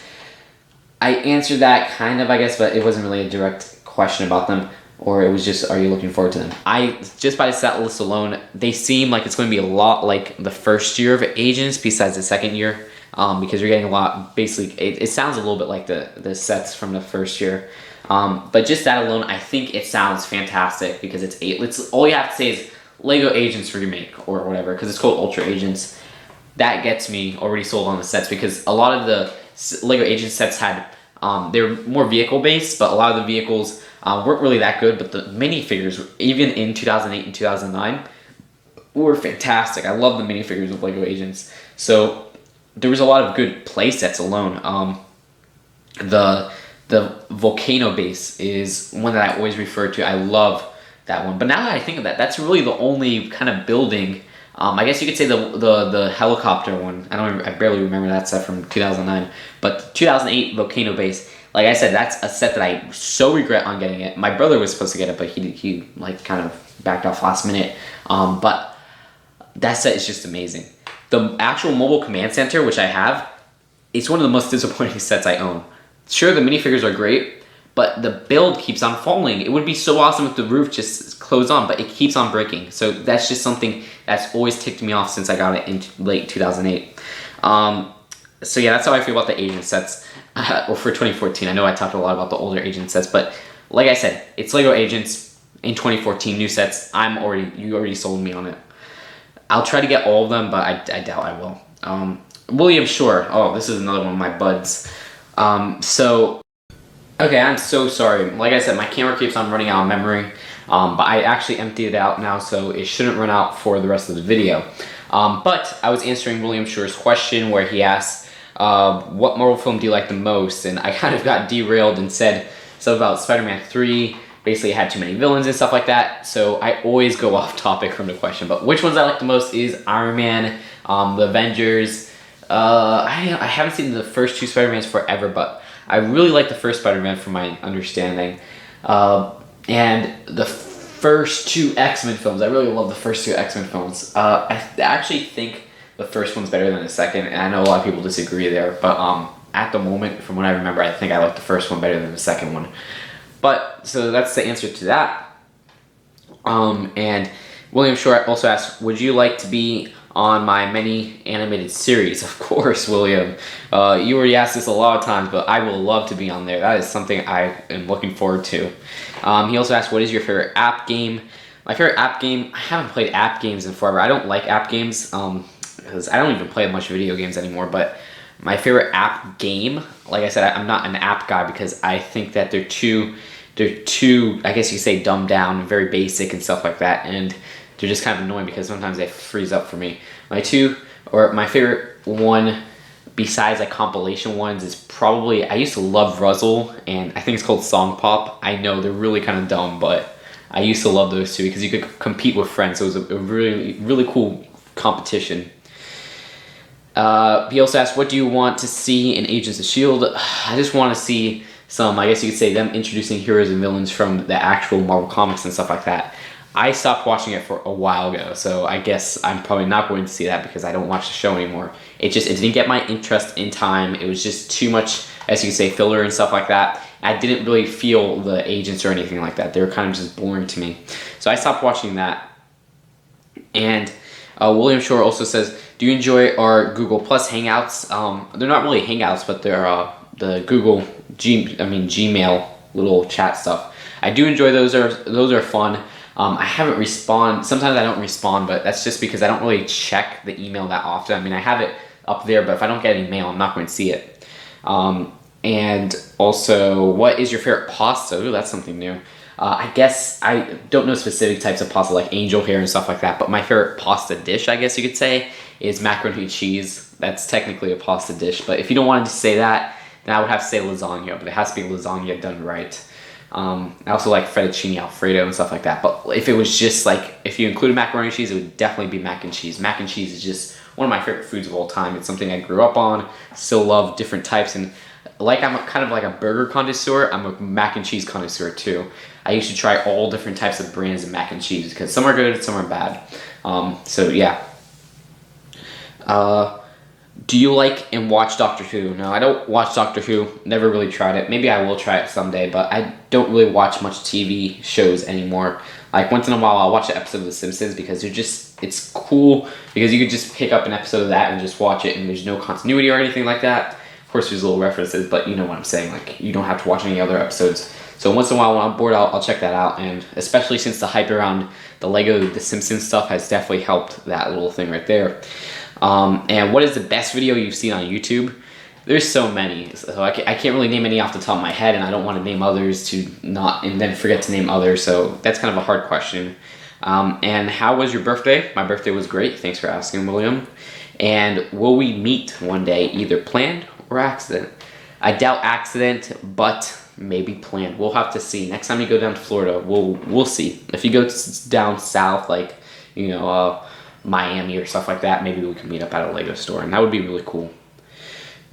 I answered that kind of, I guess, but it wasn't really a direct question about them. Or it was just, are you looking forward to them? Just by the set list alone, they seem like it's going to be a lot like the first year of Agents besides the second year. Because you're getting a lot, basically, it sounds a little bit like the sets from the first year. But just that alone, I think it sounds fantastic because it's all you have to say is Lego Agents Remake or whatever, because it's called Ultra Agents. That gets me already sold on the sets, because a lot of the Lego Agent sets had, they were more vehicle based, but a lot of the vehicles weren't really that good, but the minifigures, even in 2008 and 2009, were fantastic. I love the minifigures of Lego Agents. So there was a lot of good play sets alone. The volcano base is one that I always refer to. I love that one. But now that I think of that, that's really the only kind of building. I guess you could say the helicopter one. I barely remember that set from 2009. But 2008 volcano base, like I said, that's a set that I so regret on getting it. My brother was supposed to get it, but he like kind of backed off last minute. But that set is just amazing. The actual mobile command center, which I have, it's one of the most disappointing sets I own. Sure, the minifigures are great, but the build keeps on falling. It would be so awesome if the roof just closed on, but it keeps on breaking. So that's just something that's always ticked me off since I got it in late 2008. So yeah, that's how I feel about the Agent sets or for 2014. I know I talked a lot about the older Agent sets, but like I said, it's Lego Agents in 2014, new sets. You already sold me on it. I'll try to get all of them, but I doubt I will. William Shore. Oh, this is another one of my buds. Okay, I'm so sorry. Like I said, my camera keeps on running out of memory, but I actually emptied it out now, so it shouldn't run out for the rest of the video. But I was answering William Shore's question where he asked, what Marvel film do you like the most? And I kind of got derailed and said stuff about Spider-Man 3. Basically, it had too many villains and stuff like that, so I always go off topic from the question. But which ones I like the most is Iron Man, the Avengers, I haven't seen the first two Spider-Mans forever, but I really like the first Spider-Man from my understanding. And the first two X-Men films, I really love the first two X-Men films. I actually think the first one's better than the second, and I know a lot of people disagree there, but at the moment, from what I remember, I think I like the first one better than the second one. But, so that's the answer to that. And William Short also asked, would you like to be on my many animated series? Of course, William. You already asked this a lot of times, but I will love to be on there. That is something I am looking forward to. He also asked, what is your favorite app game? My favorite app game, I haven't played app games in forever. I don't like app games because I don't even play much video games anymore, but my favorite app game, like I said, I'm not an app guy because I think that they're too, I guess you could say, dumbed down, very basic and stuff like that, and they're just kind of annoying because sometimes they freeze up for me. My favorite one, besides like compilation ones, is probably, I used to love Ruzzle, and I think it's called Song Pop. I know they're really kind of dumb, but I used to love those two because you could compete with friends, so it was a really, really cool competition. He also asked, what do you want to see in Agents of S.H.I.E.L.D.? I just want to see some, I guess you could say, them introducing heroes and villains from the actual Marvel comics and stuff like that. I stopped watching it for a while ago, so I guess I'm probably not going to see that because I don't watch the show anymore. It didn't get my interest in time. It was just too much, as you could say, filler and stuff like that. I didn't really feel the agents or anything like that. They were kind of just boring to me. So I stopped watching that. And William Shore also says, do you enjoy our Google Plus Hangouts? They're not really Hangouts, but they're the Google Gmail little chat stuff. I do enjoy those. Those are fun. I haven't responded. Sometimes I don't respond, but that's just because I don't really check the email that often. I mean, I have it up there, but if I don't get any mail, I'm not going to see it. And also, what is your favorite pasta? Ooh, that's something new. I guess I don't know specific types of pasta like angel hair and stuff like that, but my favorite pasta dish, I guess you could say, is macaroni and cheese. That's technically a pasta dish, but if you don't want to say that, then I would have to say lasagna, but it has to be lasagna done right. I also like fettuccine alfredo and stuff like that, but if it was just like, if you included macaroni and cheese, it would definitely be mac and cheese. Mac and cheese is just one of my favorite foods of all time. It's something I grew up on, still love different types, and like I'm kind of like a burger connoisseur, I'm a mac and cheese connoisseur too. I used to try all different types of brands of mac and cheese because some are good, some are bad. So yeah. Do you like and watch Doctor Who? No, I don't watch Doctor Who. Never really tried it. Maybe I will try it someday, but I don't really watch much TV shows anymore. Like once in a while, I'll watch an episode of The Simpsons because it's cool because you could just pick up an episode of that and just watch it, and there's no continuity or anything like that. Of course, there's little references, but you know what I'm saying. Like you don't have to watch any other episodes. So once in a while, when I'm bored, I'll check that out, and especially since the hype around the Lego The Simpsons stuff has definitely helped that little thing right there. And what is the best video you've seen on YouTube? There's so many, so I can't really name any off the top of my head, and I don't want to name others and then forget to name others, so that's kind of a hard question. And how was your birthday? My birthday was great, thanks for asking, William. And will we meet one day, either planned or accident? I doubt accident, but maybe planned. We'll have to see. Next time you go down to Florida, we'll see. If you go down south, like, you know, Miami or stuff like that, maybe we can meet up at a Lego store, and that would be really cool.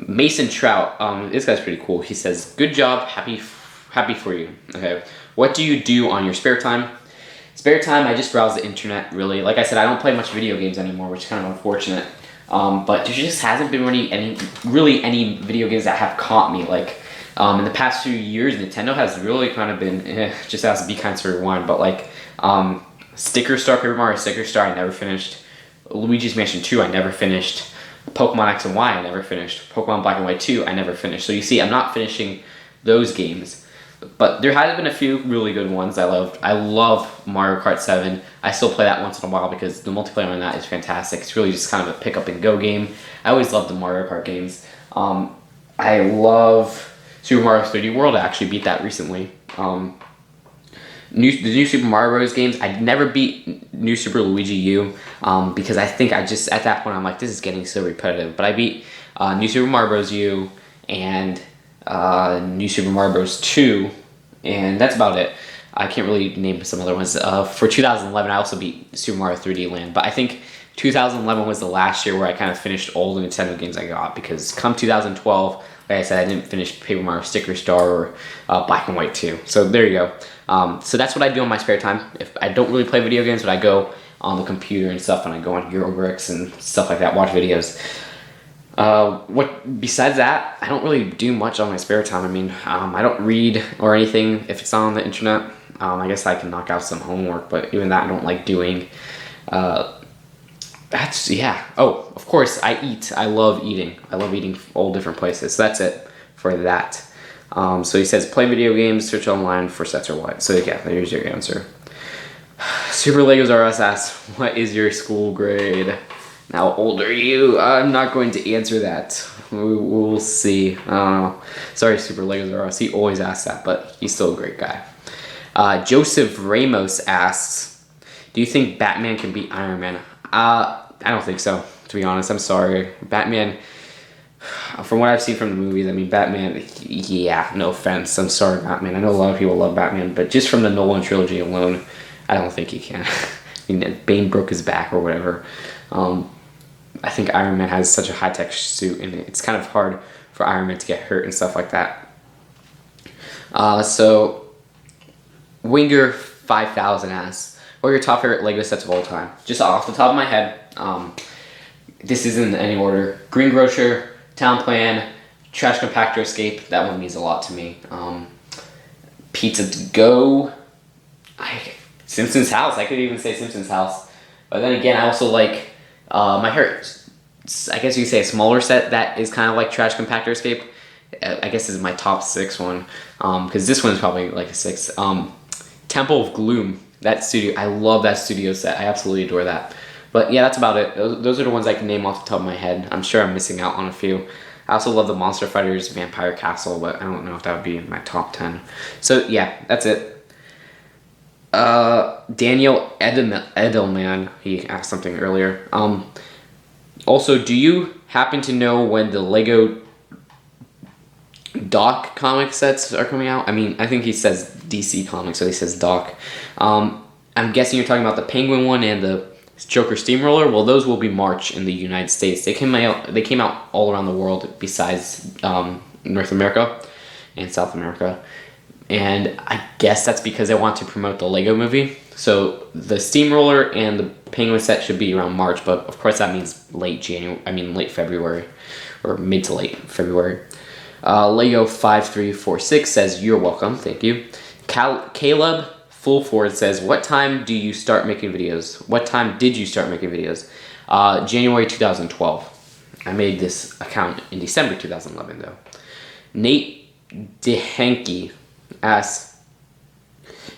Mason Trout, this guy's pretty cool. He says, good job, happy for you. Okay, what do you do on your spare time? Spare time, I just browse the internet, really. Like I said, I don't play much video games anymore, which is kind of unfortunate. But there just hasn't been really any video games that have caught me. Like, in the past few years, Nintendo has really kind of been, just has to be kind to rewind, but like, Sticker Star, Paper Mario Sticker Star, I never finished. Luigi's Mansion 2, I never finished. Pokemon X and Y, I never finished. Pokemon Black and White 2, I never finished. So you see, I'm not finishing those games. But there has been a few really good ones I loved. I love Mario Kart 7. I still play that once in a while because the multiplayer on that is fantastic. It's really just kind of a pick up and go game. I always loved the Mario Kart games. I love Super Mario 3D World. I actually beat that recently. The new Super Mario Bros. Games, I never beat New Super Luigi U because I think at that point I'm like, this is getting so repetitive. But I beat New Super Mario Bros. U and New Super Mario Bros. 2, and that's about it. I can't really name some other ones. For 2011, I also beat Super Mario 3D Land, but I think 2011 was the last year where I kind of finished all the Nintendo games I got, because come 2012, like I said, I didn't finish Paper Mario Sticker Star or Black and White 2. So there you go. So that's what I do in my spare time. If I don't really play video games, but I go on the computer and stuff, and I go on Eurobricks and stuff like that, watch videos. What besides that, I don't really do much on my spare time. I mean, I don't read or anything if it's on the internet. I guess I can knock out some homework, but even that I don't like doing. Yeah. Oh, of course, I eat. I love eating. I love eating all different places. So that's it for that. So he says, play video games, search online for sets or what. So yeah, there's your answer. Super Legos R Us asks, what is your school grade? How old are you? I'm not going to answer that. We'll see. I don't know. Sorry, Super Legos R Us. He always asks that, but he's still a great guy. Joseph Ramos asks, do you think Batman can beat Iron Man? I don't think so, to be honest. I'm sorry. Batman, from what I've seen from the movies, I mean, Batman, yeah, no offense. I'm sorry, Batman. I know a lot of people love Batman, but just from the Nolan trilogy alone, I don't think he can. I mean, Bane broke his back or whatever. I think Iron Man has such a high-tech suit, and it's kind of hard for Iron Man to get hurt and stuff like that. So, Winger 5000 asks, what are your top favorite Lego sets of all time? Just off the top of my head, this isn't in any order. Green Grocer, Town Plan, Trash Compactor Escape, that one means a lot to me. Pizza to Go, Simpsons House, I could even say Simpsons House. But then again, I also like my heart. I guess you could say a smaller set that is kind of like Trash Compactor Escape. I guess this is my top 6 one, because this one is probably like a 6. Temple of Gloom, that studio, I love that studio set. I absolutely adore that. But yeah, that's about it. Those are the ones I can name off the top of my head. I'm sure I'm missing out on a few. I also love the Monster Fighters Vampire Castle, but I don't know if that would be in my top 10. So yeah, that's it. Daniel Edelman, he asked something earlier. Also, do you happen to know when the Lego Doc comic sets are coming out? I mean, I think he says DC Comics, so he says Doc. I'm guessing you're talking about the Penguin one and the Joker Steamroller. Well, those will be March in the United States. They came out all around the world besides North America and South America. And I guess that's because they want to promote the Lego movie. So the Steamroller and the Penguin set should be around March, but of course that means late February, or mid to late February. Lego 5346 says, you're welcome, thank you. Caleb Fulford says, what time do you start making videos? What time did you start making videos? January 2012. I made this account in December 2011 though. Nate DeHanke asks,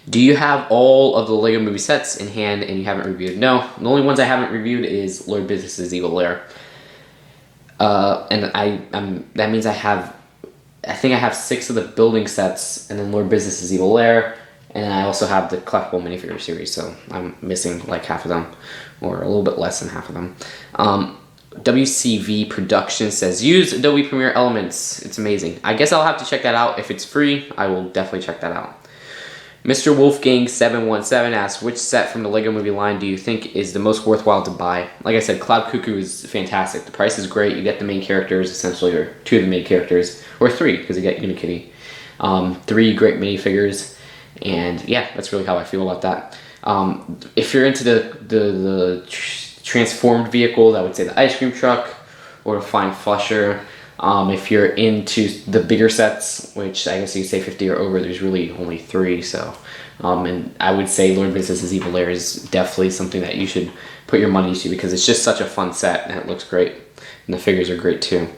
do you have all of the Lego movie sets in hand and you haven't reviewed? No, the only ones I haven't reviewed is Lord Business's Evil Lair. And that means I think I have 6 of the building sets, and then Lord Business's Evil Lair, and I also have the collectible minifigure series, so I'm missing like half of them, or a little bit less than half of them. WCV Production says, use Adobe Premiere Elements. It's amazing. I guess I'll have to check that out. If it's free, I will definitely check that out. Mr. Wolfgang 717 asks, which set from the Lego Movie line do you think is the most worthwhile to buy? Like I said, Cloud Cuckoo is fantastic. The price is great. You get the main characters, essentially, or 2 of the main characters, or 3, because you get Unikitty. 3 great minifigures, and yeah, that's really how I feel about that. If you're into the transformed vehicles, I would say the ice cream truck or the Flying Flusher. If you're into the bigger sets, which I guess you could say 50 or over, there's really only 3. So, and I would say Lord Business's Evil Lair is definitely something that you should put your money to, because it's just such a fun set and it looks great, and the figures are great too.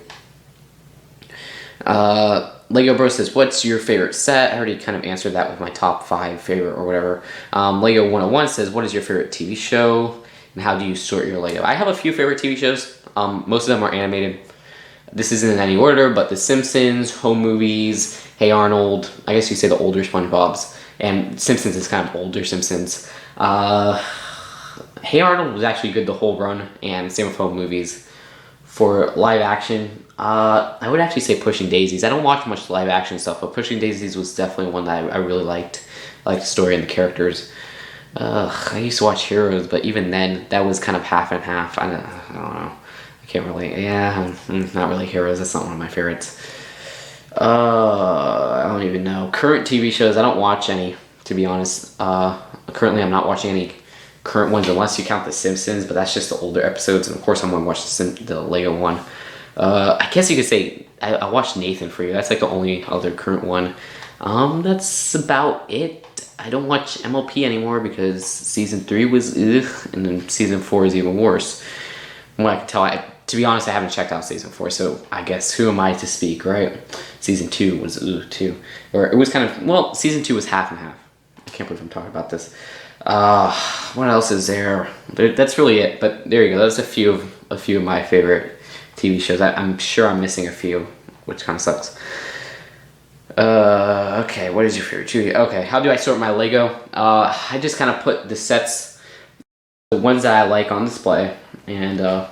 Lego Bro says, what's your favorite set? I already kind of answered that with my top 5 favorite or whatever. Lego 101 says, what is your favorite TV show and how do you sort your Lego? I have a few favorite TV shows. Most of them are animated. This isn't in any order, but The Simpsons, Home Movies, Hey Arnold, I guess you say the older SpongeBob's, and Simpsons is kind of older Simpsons. Hey Arnold was actually good the whole run, and same with Home Movies. For live action, I would actually say Pushing Daisies. I don't watch much live action stuff, but Pushing Daisies was definitely one that I really liked. I liked the story and the characters. I used to watch Heroes, but even then, that was kind of half and half. I don't know. I can't really. Yeah, not really Heroes. That's not one of my favorites. I don't even know. Current TV shows, I don't watch any, to be honest. Currently, I'm not watching any current ones unless you count The Simpsons, but that's just the older episodes. And of course, I'm going to watch the Lego one. I guess you could say I watched Nathan for You. That's like the only other current one. That's about it. I don't watch MLP anymore because season 3 was ugh, and then season 4 is even worse. From what I can tell, to be honest, I haven't checked out season 4, so I guess who am I to speak, right? Season 2 was too. Or it was kind of, well, season 2 was half and half. I can't believe I'm talking about this. What else is there? That's really it, but there you go. That's a few of my favorite TV shows. I'm sure I'm missing a few, which kind of sucks. Okay, what is your favorite TV? Okay, how do I sort my Lego? I just kind of put the sets, the ones that I like on display, and I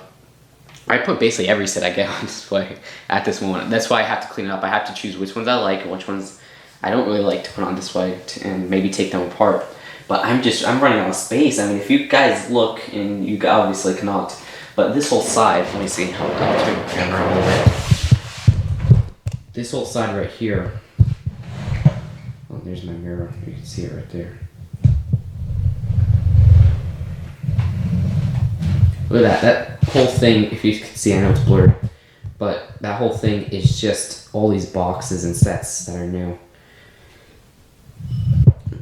put basically every set I get on display at this moment. That's why I have to clean it up. I have to choose which ones I like and which ones I don't really like to put on display and maybe take them apart. But I'm running out of space. I mean, if you guys look, and you obviously cannot, but this whole side, let me see, I'll turn the camera a little bit. This whole side right here, oh, there's my mirror, you can see it right there. Look at that whole thing, if you can see, I know it's blurred, but that whole thing is just all these boxes and sets that are new.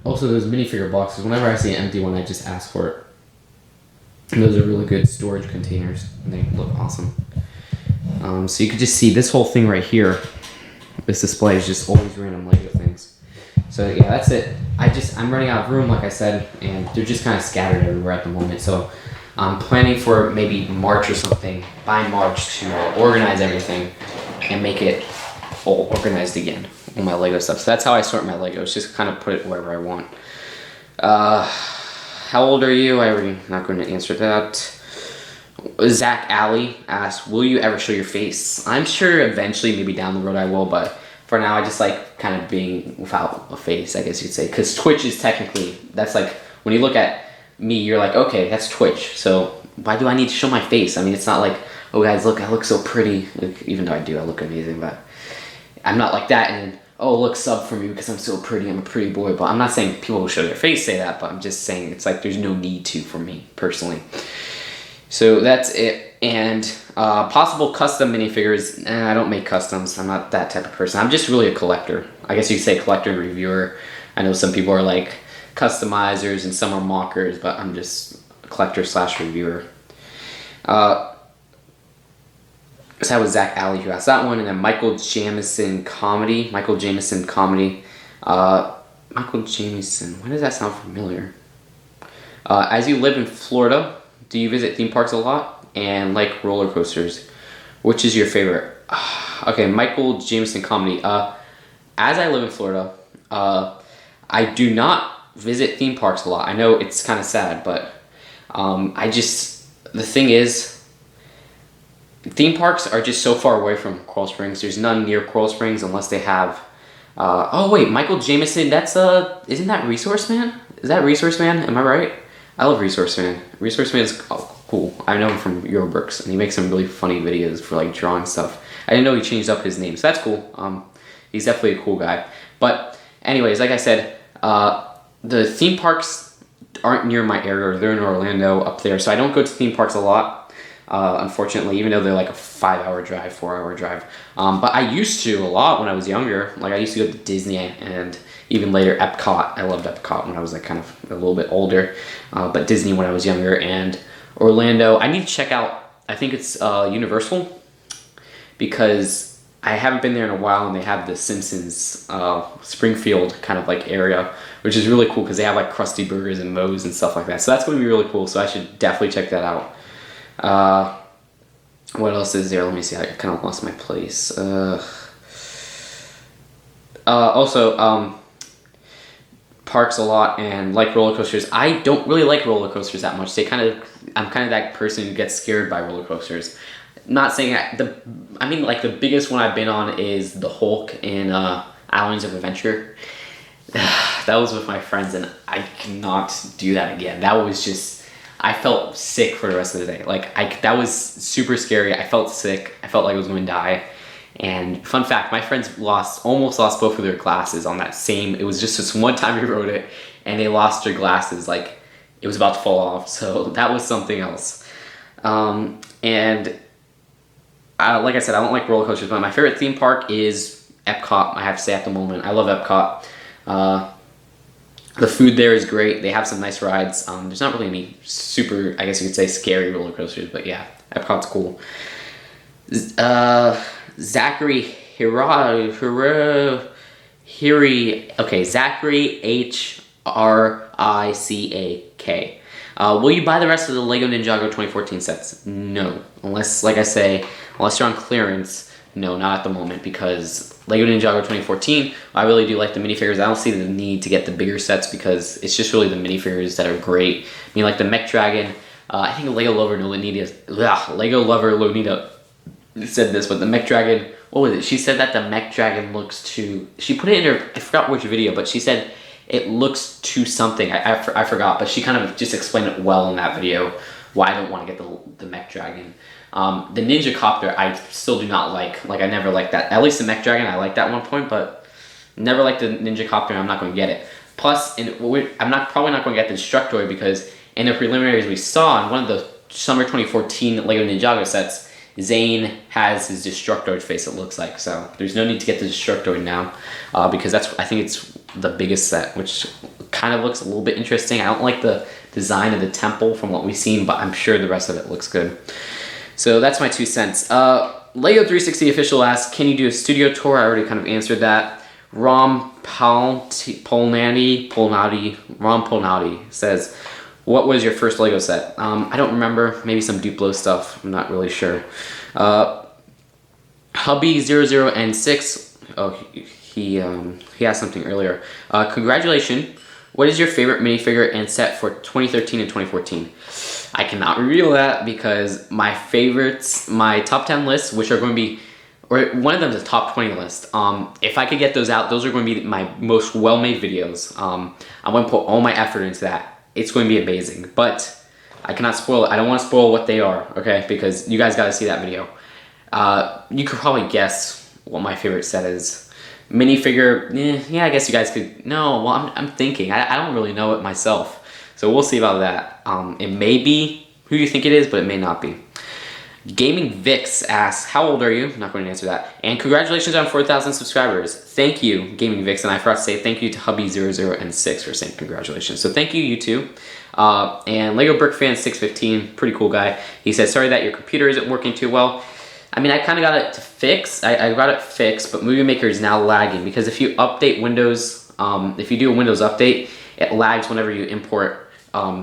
Also, those minifigure boxes, whenever I see an empty one, I just ask for it. And those are really good storage containers, and they look awesome. So you could just see this whole thing right here. This display is just all these random Lego things. So yeah, that's it. I'm running out of room, like I said, and they're just kind of scattered everywhere at the moment. So I'm planning for maybe March or something, by March, to organize everything and make it all organized again, all my Lego stuff. So that's how I sort my Legos, just kind of put it wherever I want. How old are you? I'm not going to answer that. Zach Alley asked, will you ever show your face? I'm sure eventually, maybe down the road I will, but for now I just like kind of being without a face, I guess you'd say. Because Twitch is technically, that's like, when you look at me, you're like, okay, that's Twitch. So why do I need to show my face? I mean, it's not like, oh guys, look, I look so pretty. Like, even though I do, I look amazing, but I'm not like that. And oh, look, sub for me because I'm so pretty. I'm a pretty boy. But I'm not saying people who show their face say that, but I'm just saying it's like there's no need to for me personally. So that's it. And possible custom minifigures. I don't make customs. I'm not that type of person. I'm just really a collector. I guess you could say collector and reviewer. I know some people are like customizers and some are mockers, but I'm just a collector / reviewer. So that was Zach Alley who asked that one, and then Michael Jamison Comedy. Michael Jamison, why does that sound familiar? As you live in Florida, do you visit theme parks a lot and like roller coasters? Which is your favorite? Okay, Michael Jamison Comedy. As I live in Florida, I do not visit theme parks a lot. I know it's kind of sad, but the thing is, theme parks are just so far away from Coral Springs. There's none near Coral Springs unless they have, oh wait, Michael Jamison, isn't that Resource Man? Is that Resource Man? Am I right? I love Resource Man. Resource Man is cool. I know him from Eurobricks, and he makes some really funny videos for like drawing stuff. I didn't know he changed up his name, so that's cool. He's definitely a cool guy. But anyways, like I said, the theme parks aren't near my area. They're in Orlando up there, so I don't go to theme parks a lot, unfortunately, even though they're like a 5-hour drive, 4-hour drive. But I used to a lot when I was younger. Like I used to go to Disney and even later Epcot. I loved Epcot when I was like kind of a little bit older, but Disney when I was younger, and Orlando. I need to check out, I think it's Universal, because I haven't been there in a while, and they have the Simpsons Springfield kind of like area, which is really cool because they have like Krusty Burgers and Moe's and stuff like that. So that's going to be really cool. So I should definitely check that out. What else is there? Let me see. I kind of lost my place. Also, parks a lot and like roller coasters. I don't really like roller coasters that much. I'm kind of that person who gets scared by roller coasters. Not saying that like the biggest one I've been on is the Hulk in Islands of Adventure. That was with my friends, and I cannot do that again. That was just, I felt sick for the rest of the day. Like, that was super scary. I felt sick. I felt like I was going to die. And fun fact, my friends almost lost both of their glasses on that same, it was just this one time we rode it, and they lost their glasses. Like, it was about to fall off. So that was something else. And like I said, I don't like roller coasters, but my favorite theme park is Epcot, I have to say, at the moment. I love Epcot. The food there is great. They have some nice rides. There's not really any super, I guess you could say, scary roller coasters, but yeah, Epcot's cool. Zachary Zachary Hricak. Will you buy the rest of the Lego Ninjago 2014 sets? No, unless, like I say, unless you're on clearance. No, not at the moment, because Lego Ninjago 2014, I really do like the minifigures. I don't see the need to get the bigger sets because it's just really the minifigures that are great. I mean, like the Mech Dragon. I think Lego Lover Lonita said this, but the Mech Dragon, what was it? She said that the Mech Dragon looks too, she put it in her, I forgot which video, but she said it looks to something. I forgot, but she kind of just explained it well in that video why I don't want to get the Mech Dragon. The Ninja Copter, I still do not like. Like, I never liked that. At least the Mech Dragon, I liked at one point, but never liked the Ninja Copter, and I'm not going to get it. Plus, I'm probably not going to get the Destructoid because in the preliminaries we saw in one of the summer 2014 Lego Ninjago sets, Zane has his Destructoid face, it looks like. So there's no need to get the Destructoid now because I think it's the biggest set, which kind of looks a little bit interesting. I don't like the design of the temple from what we've seen, but I'm sure the rest of it looks good. So that's my 2 cents. Lego 360 official asks, can you do a studio tour? I already kind of answered that. Rom Polnati says, what was your first Lego set? I don't remember. Maybe some Duplo stuff. I'm not really sure. Hubby00N6. Oh, he asked something earlier. Congratulations. What is your favorite minifigure and set for 2013 and 2014? I cannot reveal that because my favorites, my top 10 lists, which are going to be, or one of them is a top 20 list. If I could get those out, those are going to be my most well-made videos. I'm going to put all my effort into that. It's going to be amazing, but I cannot spoil it. I don't want to spoil what they are, okay? Because you guys got to see that video. You could probably guess what my favorite set is. Minifigure, yeah, I guess you guys could. No, well, I'm thinking. I don't really know it myself. So we'll see about that. It may be who you think it is, but it may not be. Gaming Vix asks, how old are you? I'm not going to answer that. And congratulations on 4,000 subscribers. Thank you, Gaming Vix. And I forgot to say thank you to Hubby00N6 for saying congratulations. So thank you, you two. And Lego Brick Fan 615, pretty cool guy. He said, sorry that your computer isn't working too well. I mean, I kind of got it to fix. I got it fixed, but Movie Maker is now lagging because if you update Windows, if you do a Windows update, it lags whenever you import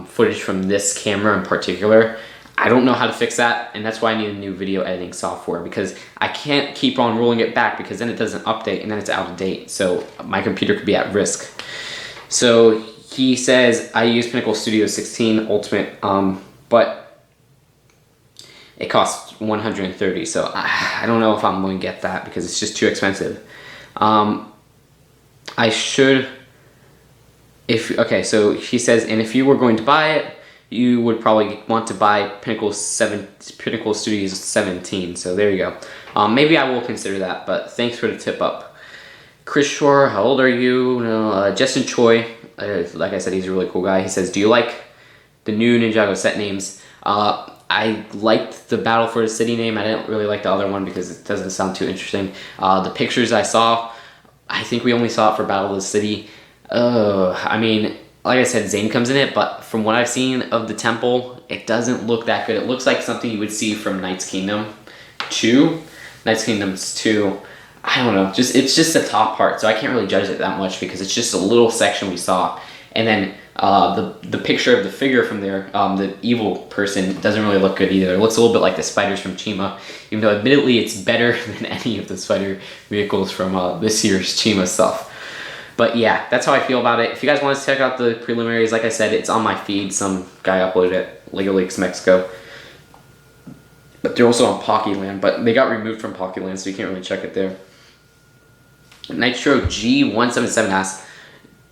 footage from this camera in particular. I don't know how to fix that, and that's why I need a new video editing software because I can't keep on rolling it back because then it doesn't update and then it's out of date. So my computer could be at risk. So he says, I use Pinnacle Studio 16 Ultimate, but it costs $130. So I don't know if I'm going to get that because it's just too expensive. I should, okay, so he says, and if you were going to buy it, you would probably want to buy Pinnacle Studios 17. So there you go. Maybe I will consider that, but thanks for the tip up. Chris Shore, how old are you? Justin Choi, like I said, he's a really cool guy. He says, do you like the new Ninjago set names? I liked the Battle for the City name. I didn't really like the other one because it doesn't sound too interesting. The pictures I saw, I think we only saw it for Battle of the City. I mean, like I said, Zane comes in it, but from what I've seen of the temple, it doesn't look that good. It looks like something you would see from Knight's Kingdom 2. Knight's Kingdom 2, I don't know. It's just the top part, so I can't really judge it that much because it's just a little section we saw. And then the picture of the figure from there, the evil person, doesn't really look good either. It looks a little bit like the spiders from Chima, even though admittedly it's better than any of the spider vehicles from this year's Chima stuff. But yeah, that's how I feel about it. If you guys want to check out the preliminaries, like I said, it's on my feed. Some guy uploaded it, Lego Leaks Mexico. But they're also on Pokéland, but they got removed from Pokéland, so you can't really check it there. Nitro G177 asks,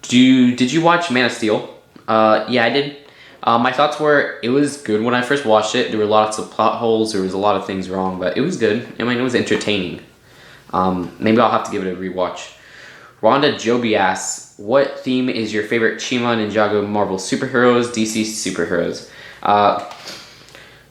Did you watch Man of Steel? Yeah, I did. My thoughts were it was good when I first watched it. There were lots of plot holes. There was a lot of things wrong, but it was good. I mean, it was entertaining. Maybe I'll have to give it a rewatch. Rhonda Joby asks, what theme is your favorite Chima, Ninjago, Marvel superheroes, DC superheroes?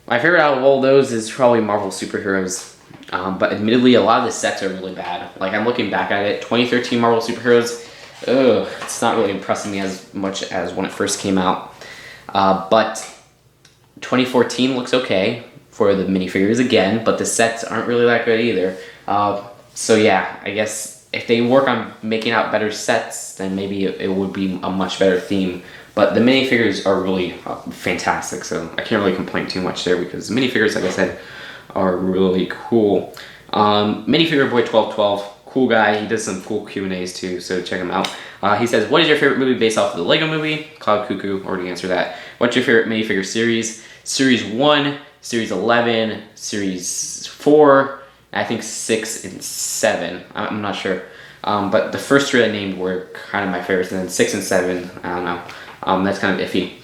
My favorite out of all those is probably Marvel superheroes. But admittedly, a lot of the sets are really bad. Like, I'm looking back at it, 2013 Marvel superheroes, it's not really impressing me as much as when it first came out. But 2014 looks okay for the minifigures again, but the sets aren't really that good either. So yeah, I guess if they work on making out better sets, then maybe it would be a much better theme. But the minifigures are really fantastic, so I can't really complain too much there because the minifigures, like I said, are really cool. Minifigure Boy 1212, cool guy. He does some cool Q&As too, so check him out. He says, what is your favorite movie based off of the Lego movie? Cloud Cuckoo, already answered that. What's your favorite minifigure series? Series 1, Series 11, Series 4, I think 6 and 7. I'm not sure. But the first 3 I named were kind of my favorites, and then 6 and 7, I don't know. That's kind of iffy.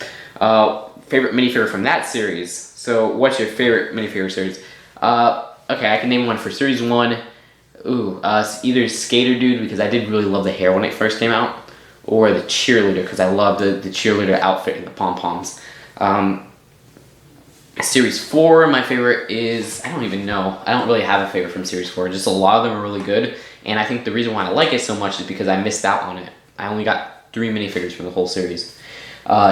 Favorite minifigure from that series. So what's your favorite minifigure series? Okay, I can name one for Series 1. It's either Skater Dude, because I did really love the hair when it first came out, or the Cheerleader, because I loved the cheerleader outfit and the pom-poms. Series 4, my favorite is, I don't even know. I don't really have a favorite from Series 4. Just a lot of them are really good. And I think the reason why I like it so much is because I missed out on it. I only got 3 minifigures from the whole series.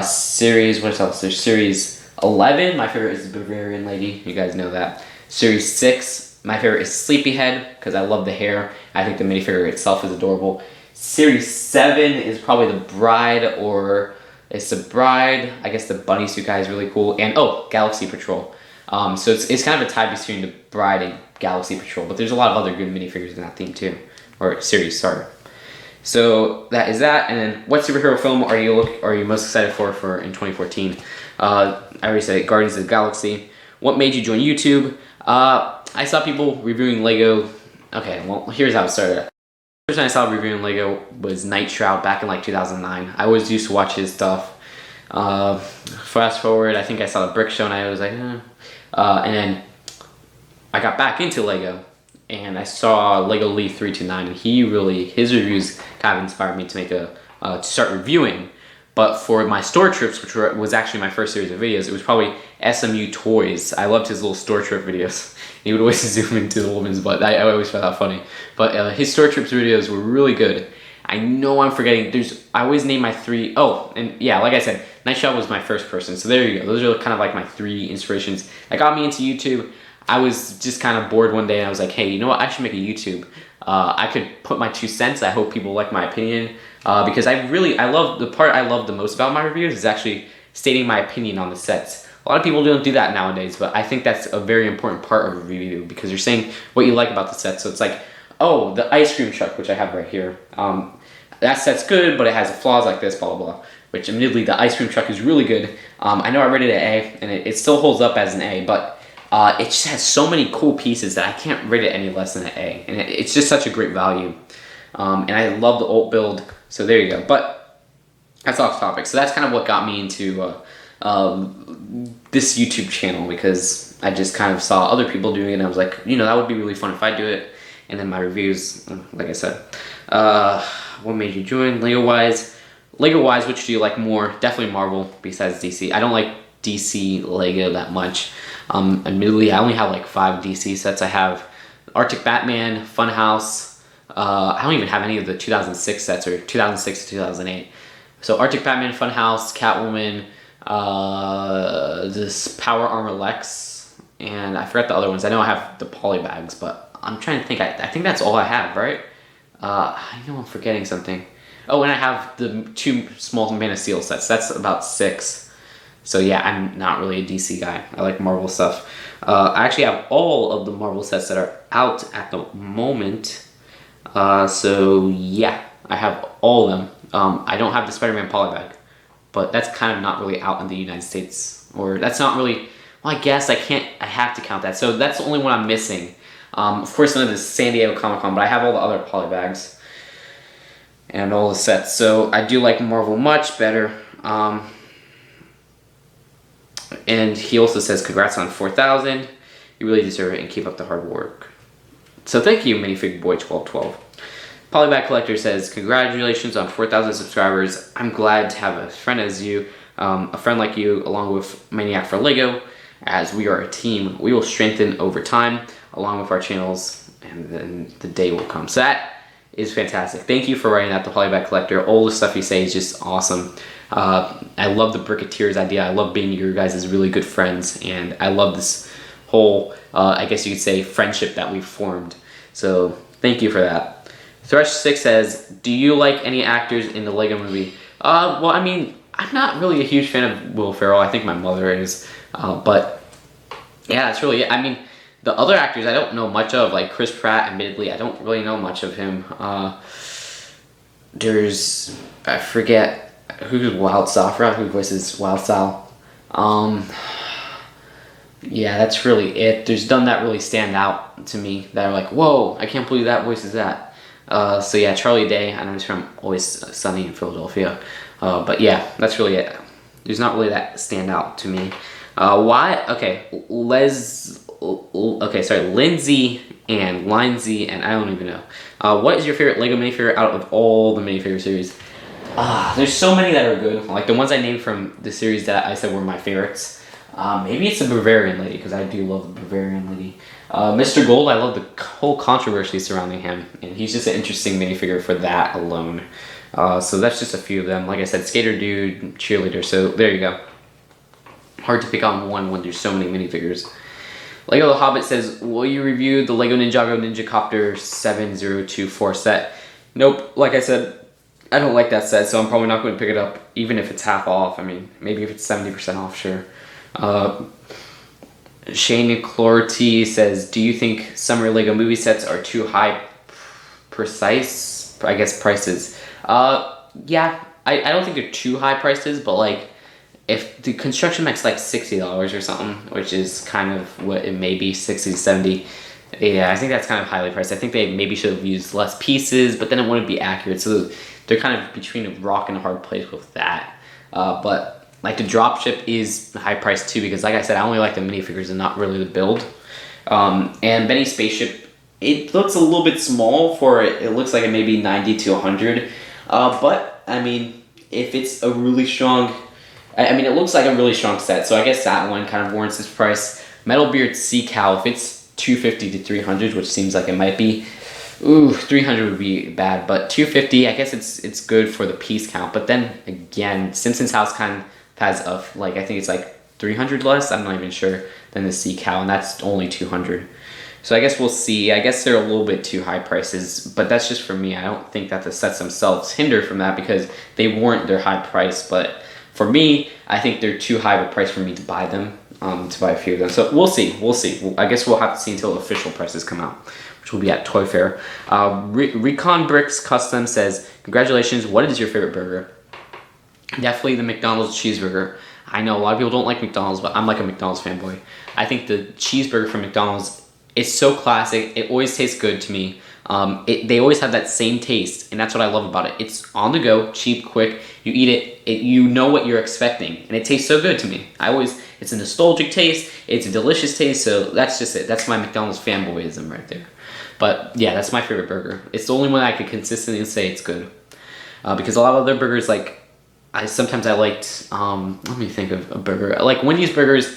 Series, what else? There's Series 11. My favorite is the Bavarian Lady. You guys know that. Series 6, my favorite is Sleepyhead because I love the hair. I think the minifigure itself is adorable. Series 7 is probably the Bride, or it's the Bride. I guess the bunny suit guy is really cool. And Galaxy Patrol. So it's kind of a tie between the Bride and Galaxy Patrol, but there's a lot of other good minifigures in that theme too, or series. Sorry. So that is that. And then, what superhero film are you most excited for in 2014? I already said it, Guardians of the Galaxy. What made you join YouTube? I saw people reviewing Lego. Okay, well, here's how it started. The first time I saw reviewing Lego was Night Shroud back in like 2009. I always used to watch his stuff. Fast forward, I think I saw the Brick Show and I was like, and then I got back into Lego and I saw Lego Lee 329, and his reviews kind of inspired me to make to start reviewing. But for my store trips, which was actually my first series of videos, it was probably SMU Toys. I loved his little store trip videos. He would always zoom into the woman's butt. I always found that funny. But his store trips videos were really good. I know I'm forgetting. I always name my 3. Oh, and yeah, like I said, Night Shroud was my first person. So there you go. Those are kind of like my 3 inspirations that got me into YouTube. I was just kind of bored one day and I was like, hey, you know what? I should make a YouTube. I could put my 2 cents. I hope people like my opinion. Because I love the part I love the most about my reviews is actually stating my opinion on the sets. A lot of people don't do that nowadays, but I think that's a very important part of a review because you're saying what you like about the set. So it's like, oh, the ice cream truck, which I have right here. That set's good, but it has flaws like this, blah, blah, blah. Which, admittedly, the ice cream truck is really good. I know I rated it an A, and it still holds up as an A, but it just has so many cool pieces that I can't rate it any less than an A. And it's just such a great value. And I love the alt build, so there you go. But that's off topic. So that's kind of what got me into this YouTube channel, because I just kind of saw other people doing it, and I was like, you know, that would be really fun if I do it. And then my reviews, like I said. What made you join? Lego-wise, which do you like more? Definitely Marvel, besides DC. I don't like DC Lego that much. Admittedly, I only have like 5 DC sets. I have Arctic Batman, Funhouse. I don't even have any of the 2006 sets, or 2006 to 2008. So Arctic Batman, Funhouse, Catwoman, this Power Armor Lex, and I forgot the other ones. I know I have the polybags, but I'm trying to think. I think that's all I have, right? I know I'm forgetting something. Oh, and I have the 2 small Man of Steel sets. That's about 6. So yeah, I'm not really a DC guy. I like Marvel stuff. I actually have all of the Marvel sets that are out at the moment. So yeah, I have all of them. I don't have the Spider-Man polybag, but that's kind of not really out in the United States. Or that's not really, well, I guess I have to count that. So that's the only one I'm missing. Of course, none of this San Diego Comic-Con, but I have all the other polybags. and all the sets. So I do like Marvel much better. And he also says, congrats on 4,000. You really deserve it and keep up the hard work. So thank you, Minifig Boy 1212. Polybag Collector says, congratulations on 4,000 subscribers. I'm glad to have a friend as you, a friend like you, along with Maniac for Lego. As we are a team, we will strengthen over time, along with our channels, and then the day will come. So that is fantastic. Thank you for writing that, the Polybag Collector. All the stuff you say is just awesome. I love the Bricketeers idea. I love being your guys' really good friends, and I love this whole, I guess you could say, friendship that we've formed. So thank you for that. Thresh6 says, do you like any actors in the Lego movie? Well, I mean, I'm not really a huge fan of Will Ferrell. I think my mother is. But yeah, that's really it. I mean, the other actors I don't know much of, like Chris Pratt, admittedly, I don't really know much of him. There's, I forget, who's Wild Safra, who voices Wild Sal. Yeah, that's really it. There's none that really stand out to me that are like, whoa, I can't believe that voice is that. So yeah, Charlie Day, I know he's from Always Sunny in Philadelphia. But yeah, that's really it. There's not really that stand out to me. Why? Okay, Lindsay and Lindsay, and I don't even know. What is your favorite Lego minifigure out of all the minifigure series? There's so many that are good. Like the ones I named from the series that I said were my favorites. Maybe it's the Bavarian Lady, because I do love the Bavarian Lady. Mr. Gold, I love the whole controversy surrounding him, and he's just an interesting minifigure for that alone. So that's just a few of them. Like I said, Skater Dude, Cheerleader, so there you go. Hard to pick on one when there's so many minifigures. Lego The Hobbit says, will you review the Lego Ninjago Ninja Copter 7024 set? Nope, like I said, I don't like that set, so I'm probably not going to pick it up, even if it's half off. I mean, maybe if it's 70% off, sure. Shane Clorty says, do you think summer Lego movie sets are too high prices? Yeah, I don't think they're too high prices, but like, if the construction mech's like $60 or something, which is kind of what it may be, 60 to 70, yeah, I think that's kind of highly priced. I think they maybe should have used less pieces, but then it wouldn't be accurate. So they're kind of between a rock and a hard place with that. But like the dropship is high priced too, because like I said, I only like the minifigures and not really the build. And Benny's spaceship, it looks a little bit small for it. It looks like it may be 90 to 100. But I mean, if it's a really strong, I mean, it looks like a really strong set, so I guess that one kind of warrants this price. Metalbeard Sea Cow, if it's 250 to 300, which seems like it might be, ooh, 300 would be bad, but 250, I guess it's good for the piece count. But then again, Simpsons House kind of has I think it's like 300 less, I'm not even sure, than the Sea Cow, and that's only 200. So I guess we'll see. I guess they're a little bit too high prices, but that's just for me. I don't think that the sets themselves hinder from that because they warrant their high price, but for me, I think they're too high of a price for me to buy them, to buy a few of them. So we'll see. I guess we'll have to see until official prices come out, which will be at Toy Fair. Recon Bricks Custom says, congratulations, what is your favorite burger? Definitely the McDonald's cheeseburger. I know a lot of people don't like McDonald's, but I'm like a McDonald's fanboy. I think the cheeseburger from McDonald's is so classic. It always tastes good to me. They always have that same taste, and that's what I love about it. It's on the go, cheap, quick. You eat it, you know what you're expecting, and it tastes so good to me. It's a nostalgic taste, it's a delicious taste, so that's just it. That's my McDonald's fanboyism right there. But yeah, that's my favorite burger. It's the only one I could consistently say it's good. Because a lot of other burgers, like, sometimes I liked, let me think of a burger. Like, Wendy's burgers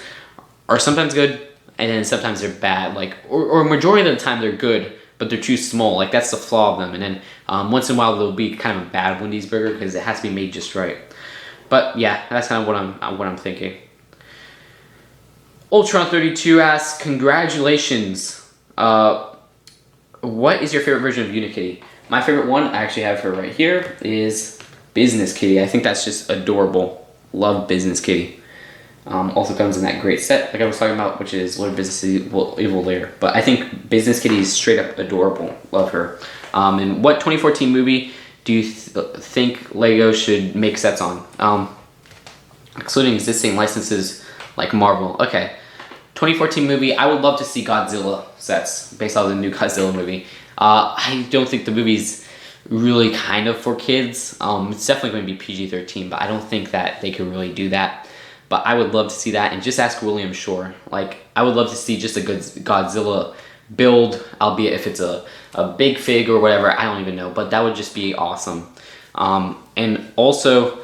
are sometimes good, and then sometimes they're bad. Like, or majority of the time they're good, but they're too small. Like, that's the flaw of them. And then once in a while there'll be kind of a bad Wendy's burger because it has to be made just right. But yeah, that's kind of what I'm thinking. Ultron32 asks, congratulations. What is your favorite version of Unikitty? My favorite one, I actually have her right here, is Business Kitty. I think that's just adorable. Love Business Kitty. Also comes in that great set, like I was talking about, which is Lord Business Evil Lair. But I think Business Kitty is straight up adorable. Love her. And what 2014 movie do you think Lego should make sets on? Excluding existing licenses like Marvel. Okay. 2014 movie, I would love to see Godzilla sets based on the new Godzilla movie. I don't think the movie's really kind of for kids. It's definitely going to be PG-13, but I don't think that they could really do that. But I would love to see that, and just ask William Shore. Like, I would love to see just a good Godzilla build, albeit if it's a big fig or whatever, I don't even know, but that would just be awesome. And also,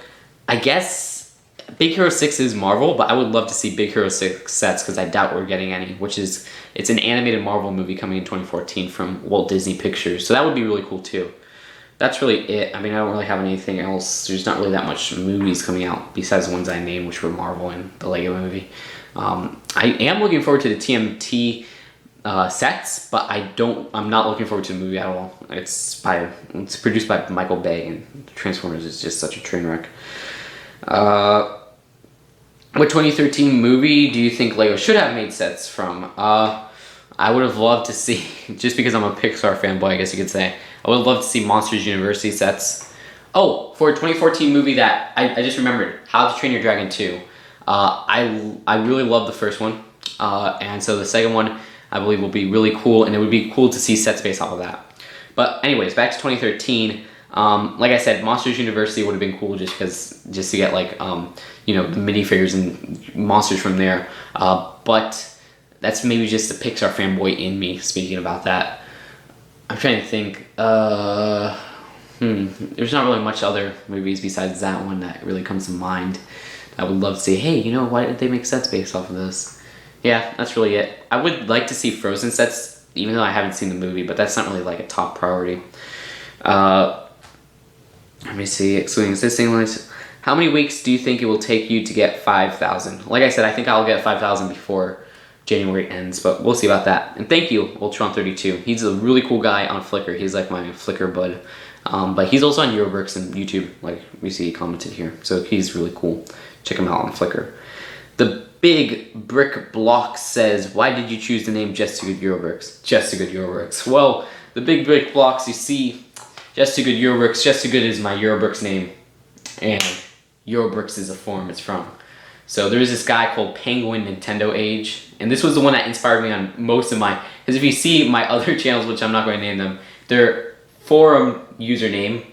I guess Big Hero 6 is Marvel, but I would love to see Big Hero 6 sets, because I doubt we're getting any, it's an animated Marvel movie coming in 2014 from Walt Disney Pictures, so that would be really cool too. That's really it. I mean, I don't really have anything else. There's not really that much movies coming out besides the ones I named, which were Marvel and the Lego movie. I am looking forward to the TMT sets, but I'm not looking forward to the movie at all. It's produced by Michael Bay, and Transformers is just such a train wreck. What 2013 movie do you think Lego should have made sets from? I would have loved to see, just because I'm a Pixar fanboy, I guess you could say, I would love to see Monsters University sets. Oh, for a 2014 movie that I just remembered, How to Train Your Dragon 2. I really love the first one, and so the second one I believe will be really cool, and it would be cool to see sets based off of that. But anyways, back to 2013. Like I said, Monsters University would have been cool just to get like you know, the minifigures and monsters from there. But that's maybe just the Pixar fanboy in me speaking about that. I'm trying to think. There's not really much other movies besides that one that really comes to mind. I would love to say, hey, you know, why didn't they make sets based off of this? Yeah, that's really it. I would like to see Frozen sets, even though I haven't seen the movie, but that's not really like a top priority. Let me see, excluding existing lines. How many weeks do you think it will take you to get 5,000? Like I said, I think I'll get 5,000 before January ends, but we'll see about that. And thank you, Ultron32. He's a really cool guy on Flickr. He's like my Flickr bud. But he's also on Eurobricks and YouTube, like we see commented here. So he's really cool. Check him out on Flickr. The Big Brick Block says, why did you choose the name Just 2 Good Eurobricks? Just 2 Good Eurobricks. Well, the Big Brick Blocks, you see, Just 2 Good Eurobricks. Just 2 Good is my Eurobricks name, and Eurobricks is a forum it's from. So there's this guy called Penguin Nintendo Age, and this was the one that inspired me on most of my, because if you see my other channels, which I'm not going to name them, they're forum username,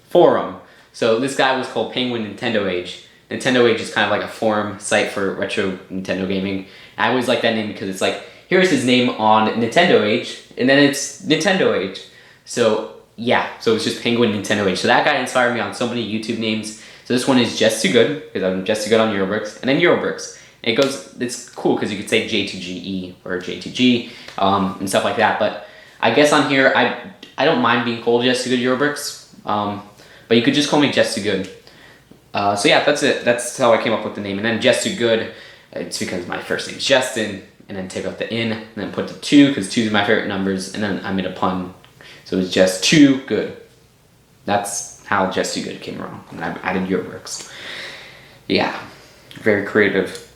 forum. So this guy was called Penguin Nintendo Age. Nintendo Age is kind of like a forum site for retro Nintendo gaming. I always like that name because it's like, here's his name on Nintendo Age, and then it's Nintendo Age. So yeah, so it's just Penguin Nintendo Age. So that guy inspired me on so many YouTube names. So this one is Just 2 Good, because I'm Just 2 Good on Eurobricks, and then Eurobricks. And it's cool because you could say J2GE or J2G and stuff like that. But I guess on here, I don't mind being called Just 2 Good Eurobricks, but you could just call me Just 2 Good. So yeah, that's it. That's how I came up with the name. And then Just 2 Good, it's because my first name is Justin, and then take out the in, and then put the 2, because 2 is my favorite numbers, and then I made a pun. So it's Just 2 Good. That's how Just 2 Good came around, and I added Eurobricks. Yeah, very creative.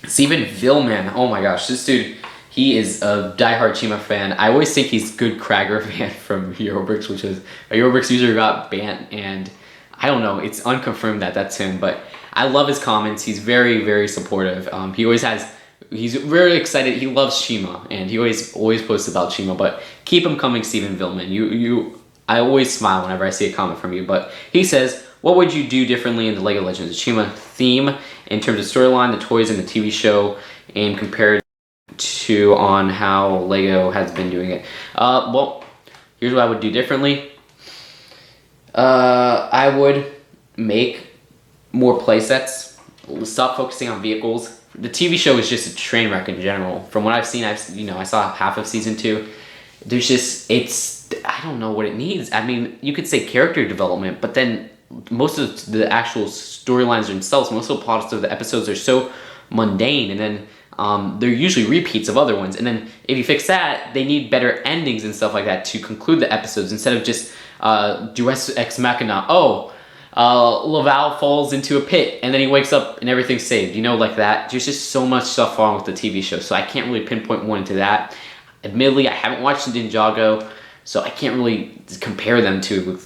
Steven Villman, oh my gosh, this dude, he is a diehard Chima fan. I always think he's good Kragger fan from Eurobricks, which is a Eurobricks user got banned, and I don't know, it's unconfirmed that that's him, but I love his comments. He's very, very supportive. He's very excited. He loves Chima, and he always posts about Chima, but keep him coming, Steven Villman. I always smile whenever I see a comment from you, but he says, what would you do differently in the LEGO Legends of Chima theme in terms of storyline, the toys, and the TV show, and compared to on how LEGO has been doing it? Well, here's what I would do differently. I would make more playsets, stop focusing on vehicles. The TV show is just a train wreck in general. From what I've seen, I saw half of season 2. I don't know what it needs. I mean, you could say character development, but then most of the actual storylines themselves, most of the plots of the episodes are so mundane, and then they're usually repeats of other ones. And then if you fix that, they need better endings and stuff like that to conclude the episodes instead of just Deus Ex Machina. Laval falls into a pit and then he wakes up and everything's saved. Like that. There's just so much stuff wrong with the TV show, so I can't really pinpoint one to that. Admittedly, I haven't watched Ninjago, so I can't really compare them to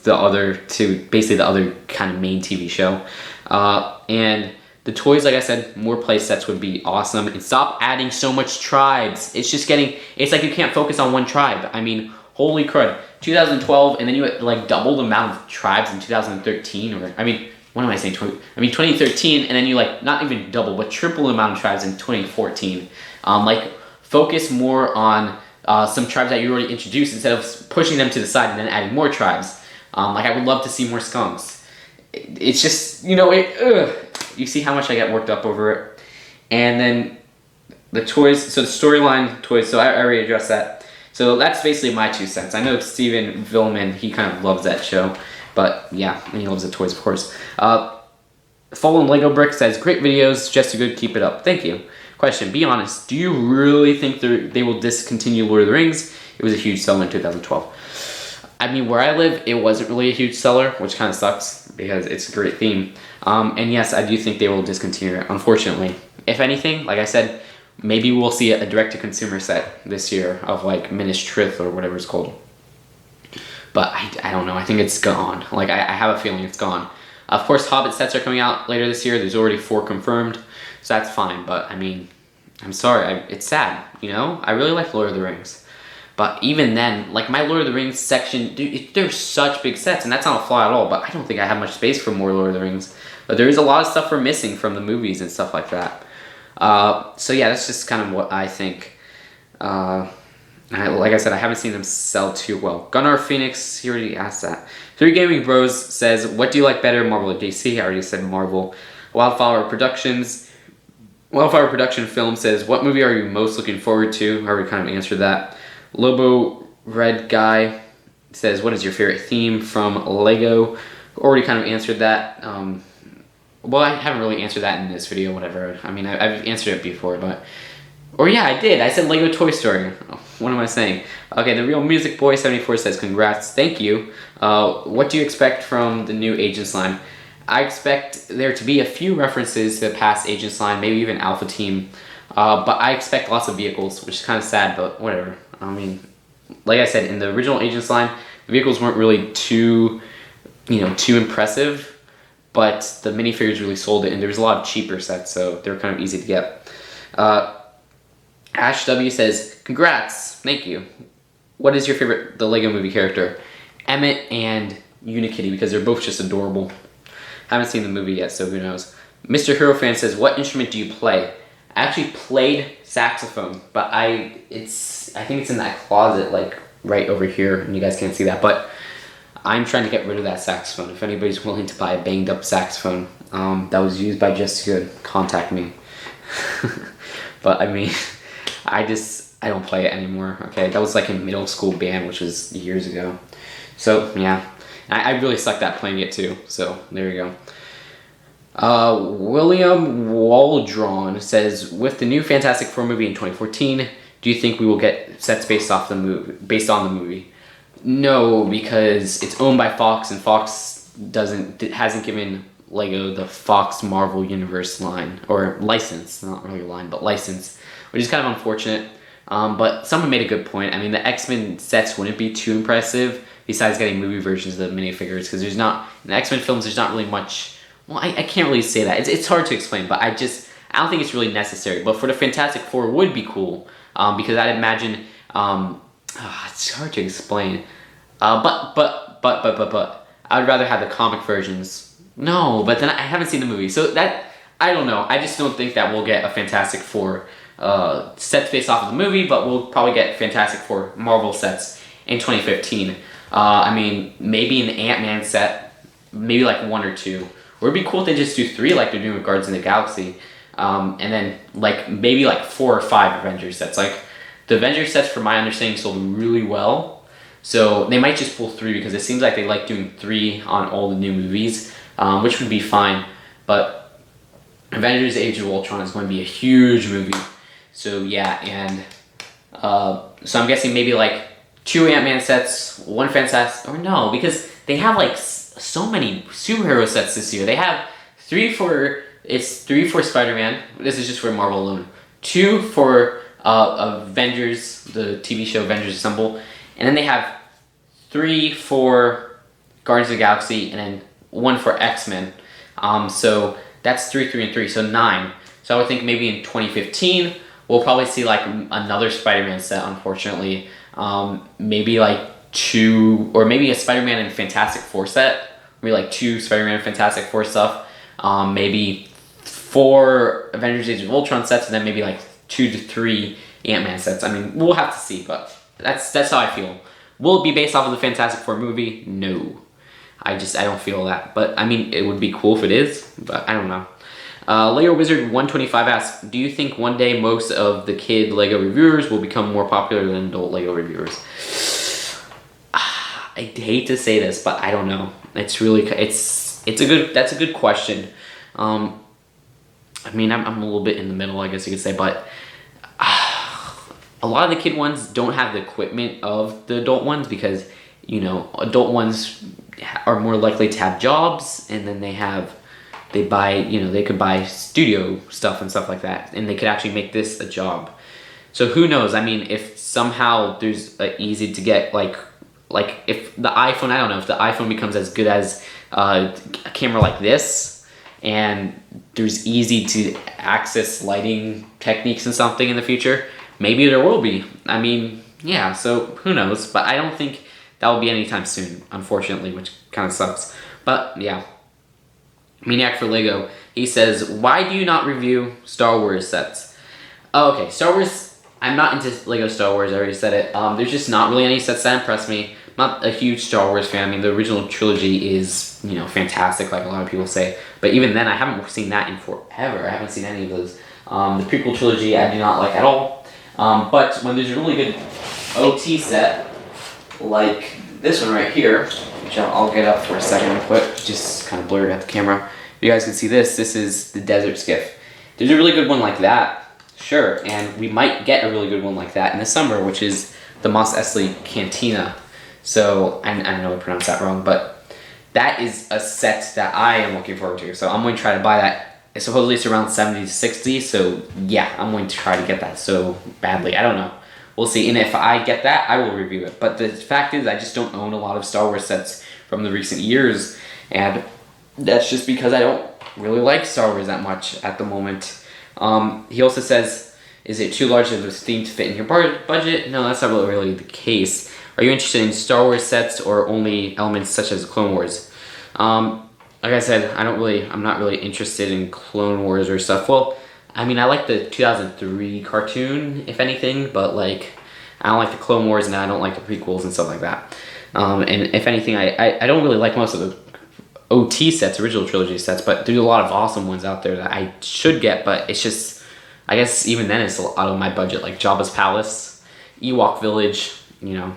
basically the other kind of main TV show. And the toys, like I said, more play sets would be awesome. And stop adding so much tribes. It's like you can't focus on one tribe. I mean, holy crud. 2012, and then you had like double the amount of tribes in 2013, or I mean, what am I saying? 2013, and then you like not even double, but triple the amount of tribes in 2014. Like focus more on some tribes that you already introduced instead of pushing them to the side and then adding more tribes. Like I would love to see more skunks. It's just, you know, you see how much I get worked up over it. And then the toys, so the storyline toys, so I already addressed that. So that's basically my 2 cents. I know Steven Villman, he kind of loves that show, but yeah, and he loves the toys, of course. Fallen Lego Brick says, great videos, just too good, keep it up. Thank you. Question, be honest, do you really think they will discontinue Lord of the Rings? It was a huge seller in 2012. I mean, where I live, it wasn't really a huge seller, which kind of sucks because it's a great theme. And yes, I do think they will discontinue it, unfortunately. If anything, like I said, maybe we'll see a direct-to-consumer set this year of like Minas Tirith or whatever it's called. But I don't know. I think it's gone. Like I have a feeling it's gone. Of course, Hobbit sets are coming out later this year. There's already 4 confirmed, so that's fine. But I mean, I'm sorry. It's sad. You know, I really like Lord of the Rings, but even then, like my Lord of the Rings section, dude, there's such big sets, and that's not a flaw at all. But I don't think I have much space for more Lord of the Rings. But there is a lot of stuff we're missing from the movies and stuff like that. So yeah, that's just kind of what I think. Like I said, I haven't seen them sell too well. Gunnar Phoenix, he already asked that. 3 Gaming Bros says, what do you like better, Marvel or DC? I already said Marvel. Wildflower Production Film says, what movie are you most looking forward to? I already kind of answered that. Lobo Red Guy says, what is your favorite theme from Lego? Already kind of answered that. Well, I haven't really answered that in this video, whatever. I mean, I've answered it before, but... Or yeah, I did. I said Lego Toy Story. Oh, what am I saying? Okay, The Real Music Boy 74 says, congrats, thank you. What do you expect from the new Agents line? I expect there to be a few references to the past Agents line, maybe even Alpha Team. But I expect lots of vehicles, which is kind of sad, but whatever. I mean, like I said, in the original Agents line, the vehicles weren't really too impressive. But the minifigures really sold it, and there was a lot of cheaper sets, so they were kind of easy to get. Ash W says, congrats, thank you. What is your favorite, the Lego movie character? Emmett and Unikitty, because they're both just adorable. Haven't seen the movie yet, so who knows. Mr. Hero Fan says, what instrument do you play? I actually played saxophone, but I think it's in that closet, like right over here, and you guys can't see that, but I'm trying to get rid of that saxophone. If anybody's willing to buy a banged up saxophone that was used by just2good, contact me. But I mean, I don't play it anymore. Okay, that was like a middle school band, which was years ago. So yeah, I really sucked at playing it too. So there you go. William Waldron says, with the new Fantastic Four movie in 2014, do you think we will get sets based on the movie? No, because it's owned by Fox, and Fox hasn't given Lego the Fox Marvel Universe line, or license, not really line, but license, which is kind of unfortunate. But someone made a good point. I mean, the X-Men sets wouldn't be too impressive besides getting movie versions of the minifigures, because in the X-Men films, there's not really much. Well, I can't really say that. It's hard to explain, but I don't think it's really necessary. But for the Fantastic Four, it would be cool, because I'd imagine. It's hard to explain. But I would rather have the comic versions. No, but then I haven't seen the movie, so that I don't know. I just don't think that we'll get a Fantastic Four sets based off of the movie, but we'll probably get Fantastic Four Marvel sets in 2015. I mean, maybe an Ant-Man set, maybe like 1 or 2. Or it'd be cool if they just do 3 like they're doing with Guardians of the Galaxy, and then like maybe like 4 or 5 Avengers sets. Like the Avengers sets, from my understanding, sold really well, so they might just pull 3 because it seems like they like doing 3 on all the new movies, which would be fine. But Avengers: Age of Ultron is going to be a huge movie, so yeah, and so I'm guessing maybe like 2 Ant-Man sets, 1 Fantastic, or no, because they have like so many superhero sets this year. They have 3 for Spider-Man. This is just for Marvel alone. 2 for Avengers, the TV show Avengers Assemble, and then they have 3 for Guardians of the Galaxy, and then 1 for X-Men. So that's 3, 3, and 3, so 9. So I would think maybe in 2015 we'll probably see like another Spider-Man set. Unfortunately, maybe like two, or maybe a Spider-Man and Fantastic Four set. Maybe like 2 Spider-Man and Fantastic Four stuff. Maybe 4 Avengers Age of Ultron sets, and then maybe like 2 to 3 Ant-Man sets. I mean, we'll have to see, but that's how I feel. Will it be based off of the Fantastic Four movie? No. I don't feel that. But I mean, it would be cool if it is, but I don't know. Lego Wizard 125 asks, do you think one day most of the kid Lego reviewers will become more popular than adult Lego reviewers? I hate to say this, but I don't know. It's really, that's a good question. I mean, I'm a little bit in the middle, I guess you could say, but a lot of the kid ones don't have the equipment of the adult ones because, you know, adult ones are more likely to have jobs, and then they buy, you know, they could buy studio stuff and stuff like that, and they could actually make this a job. So who knows? I mean, if somehow there's easy to get, like if the iPhone, I don't know, if the iPhone becomes as good as a camera like this, and there's easy to access lighting techniques and something in the future, maybe there will be. I mean, yeah, so who knows? But I don't think that will be anytime soon, unfortunately, which kind of sucks. But yeah. Maniac for Lego, he says, why do you not review Star Wars sets? Oh, okay, Star Wars, I'm not into Lego Star Wars, I already said it. There's just not really any sets that impress me. I'm not a huge Star Wars fan. I mean, the original trilogy is, you know, fantastic, like a lot of people say. But even then, I haven't seen that in forever. I haven't seen any of those. The prequel trilogy, I do not like at all. But when there's a really good OT set, like this one right here, which I'll get up for a second real quick, just kind of blurred at the camera. You guys can see this is the Desert Skiff. There's a really good one like that, sure, and we might get a really good one like that in the summer, which is the Mos Eisley Cantina. So, I know I pronounced that wrong, but that is a set that I am looking forward to. So I'm going to try to buy that. Supposedly it's around 70 to 60, so yeah, I'm going to try to get that so badly. I don't know. We'll see, and if I get that, I will review it. But the fact is, I just don't own a lot of Star Wars sets from the recent years, and that's just because I don't really like Star Wars that much at the moment. He also says, is it too large of a theme to fit in your budget? No, that's not really the case. Are you interested in Star Wars sets or only elements such as Clone Wars? Like I said, I'm not really interested in Clone Wars or stuff. Well, I mean, I like the 2003 cartoon, if anything, but like, I don't like the Clone Wars and I don't like the prequels and stuff like that. And if anything, I don't really like most of the OT sets, original trilogy sets, but there's a lot of awesome ones out there that I should get, but it's just, I guess even then it's out of my budget, like Jabba's Palace, Ewok Village, you know.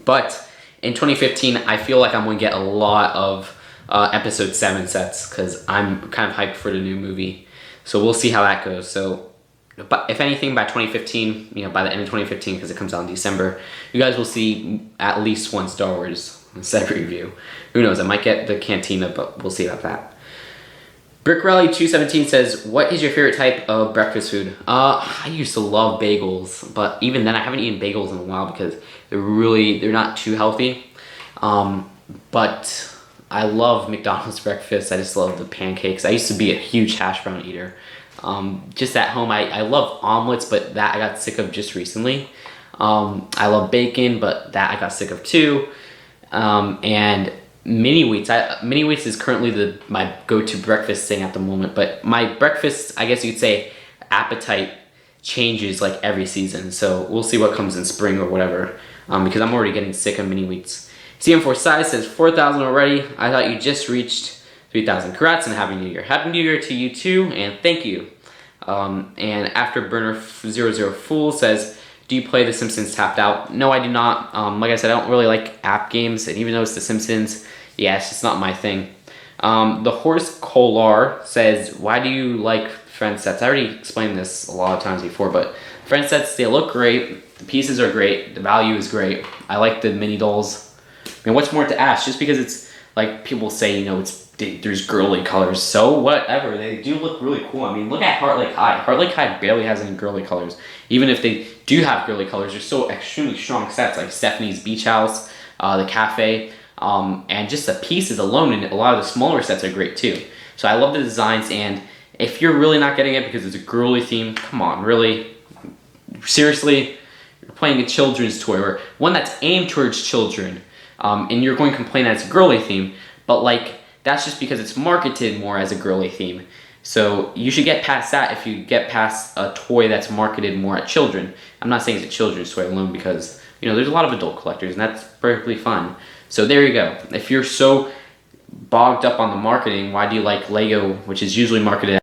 But in 2015, I feel like I'm going to get a lot of Episode 7 sets because I'm kind of hyped for the new movie. So we'll see how that goes. So, but if anything, by 2015, you know, by the end of 2015, because it comes out in December, you guys will see at least one Star Wars set review. Who knows? I might get the Cantina, but we'll see about that. Brick Rally 217 says, what is your favorite type of breakfast food? I used to love bagels, but even then I haven't eaten bagels in a while because they're not too healthy. But I love McDonald's breakfast. I just love the pancakes. I used to be a huge hash brown eater. Just at home, I love omelets, but that I got sick of just recently. I love bacon, but that I got sick of too. And mini wheats. Mini wheats is currently my go-to breakfast thing at the moment, but my breakfast, I guess you'd say, appetite changes like every season. So we'll see what comes in spring or whatever, because I'm already getting sick of mini wheats. CM4 Size says 4,000 already. I thought you just reached 3,000. Congrats and Happy New Year. Happy New Year to you too, and thank you. And Afterburner 00 Fool says, do you play The Simpsons Tapped Out? No, I do not. Like I said, I don't really like app games, and even though it's The Simpsons, yeah, it's just not my thing. The Horse Kolar says, why do you like friend sets? I already explained this a lot of times before, but friend sets, they look great, the pieces are great, the value is great. I like the mini dolls. I mean, what's more to ask? Just because it's, like people say, you know, there's girly colors, so whatever. They do look really cool. I mean, look at Heart Lake High. Heart Lake High barely has any girly colors. Even if they do have girly colors, they're so extremely strong sets, like Stephanie's Beach House, the cafe, and just the pieces alone, and a lot of the smaller sets are great too. So I love the designs, and if you're really not getting it because it's a girly theme, come on, really? Seriously? you're playing a children's toy or one that's aimed towards children, and you're going to complain that it's a girly theme, but like that's just because it's marketed more as a girly theme. So you should get past that if you get past a toy that's marketed more at children. I'm not saying it's a children's toy alone because, you know, there's a lot of adult collectors and that's perfectly fine. So there you go. If you're so bogged up on the marketing, why do you like Lego, which is usually marketed as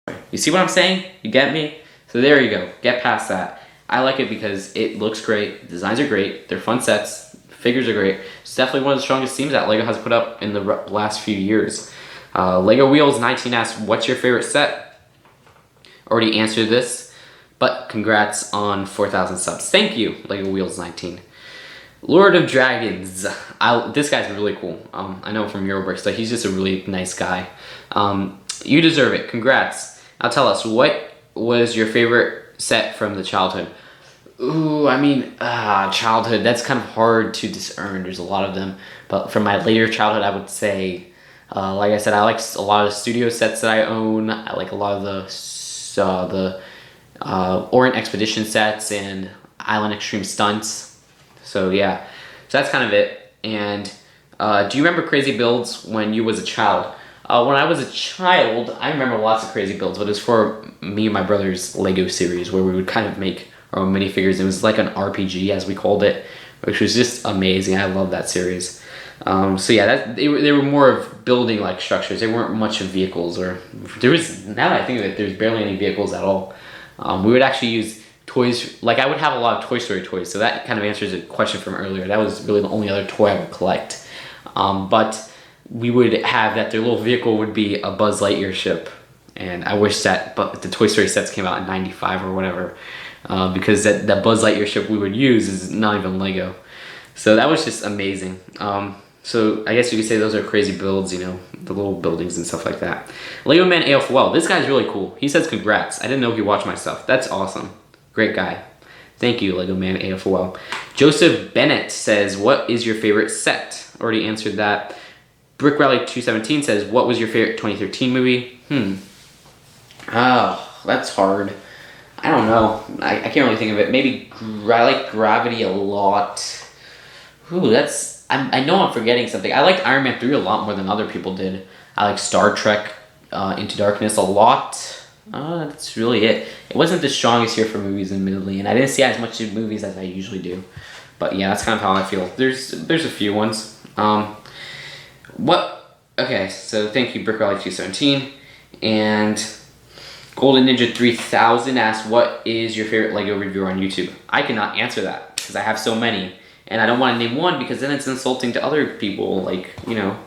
a toy? You see what I'm saying? You get me? So there you go. Get past that. I like it because it looks great. Designs are great. They're fun sets. Figures are great. It's definitely one of the strongest themes that Lego has put up in the last few years. Lego Wheels 19 asks, what's your favorite set? Already answered this, but congrats on 4,000 subs. Thank you, Lego Wheels 19. Lord of Dragons. This guy's really cool. I know him from Eurobricks, so he's just a really nice guy. You deserve it. Congrats. Now tell us, what was your favorite set from the childhood? Ooh, I mean, childhood, that's kind of hard to discern. There's a lot of them. But from my later childhood, I would say, like I said, I like a lot of the studio sets that I own. I like a lot of the Orient Expedition sets and Island Extreme Stunts. So yeah, so that's kind of it. And do you remember crazy builds when you was a child? When I was a child, I remember lots of crazy builds, but it was for me and my brother's Lego series where we would kind of make our own minifigures. It was like an RPG, as we called it, which was just amazing. I love that series. So yeah, they were more of building like structures. They weren't much of vehicles, or now that I think of it, there's barely any vehicles at all. We would actually use toys, like I would have a lot of Toy Story toys, so that kind of answers a question from earlier. That was really the only other toy I would collect. But we would have that their little vehicle would be a Buzz Lightyear ship, and I wish that but the Toy Story sets came out in '95 or whatever, because that Buzz Lightyear ship we would use is not even Lego. So that was just amazing. So I guess you could say those are crazy builds, you know, the little buildings and stuff like that. Lego Man AFL, this guy's really cool. He says congrats. I didn't know he watched my stuff. That's awesome. Great guy. Thank you, Lego Man AFL. Joseph Bennett says, what is your favorite set? Already answered that. Brick Rally 217 says, what was your favorite 2013 movie? Oh, that's hard. I don't know. I can't really think of it. Maybe I like Gravity a lot. Ooh, I know I'm forgetting something. I liked Iron Man 3 a lot more than other people did. I like Star Trek Into Darkness a lot. That's really it. It wasn't the strongest year for movies, admittedly, and I didn't see as much of movies as I usually do. But yeah, that's kind of how I feel. There's a few ones. Okay, so thank you, Brick Rally 217. And Golden Ninja 3000 asked, what is your favorite Lego reviewer on YouTube? I cannot answer that because I have so many. And I don't want to name one because then it's insulting to other people, like, you know.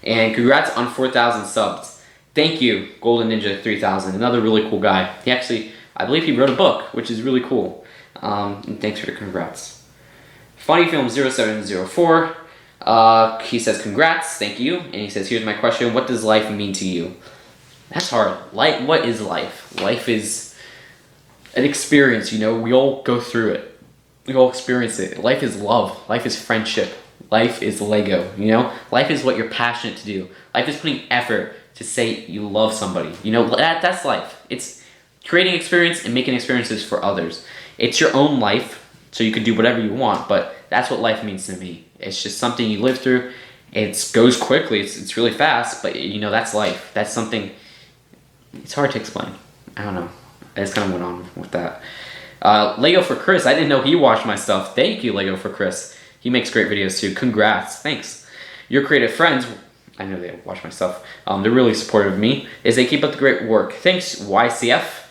And congrats on 4,000 subs. Thank you, Golden Ninja 3000, another really cool guy. He actually, I believe he wrote a book, which is really cool. And thanks for the congrats. FunnyFilm0704, he says congrats, thank you. And he says, here's my question, what does life mean to you? That's hard. What is life? Life is an experience, you know. We all go through it. We all experience it. Life is love. Life is friendship. Life is Lego, you know? Life is what you're passionate to do. Life is putting effort to say you love somebody. You know, that's life. It's creating experience and making experiences for others. It's your own life, so you can do whatever you want, but that's what life means to me. It's just something you live through. It goes quickly. It's really fast, but you know, that's life. That's something, it's hard to explain. I don't know. I just kind of went on with that. Lego for Chris, I didn't know he watched my stuff. Thank you, Lego for Chris. He makes great videos too. Congrats. Thanks. Your creative friends, I know they watch my stuff. They're really supportive of me. They keep up the great work. Thanks, YCF.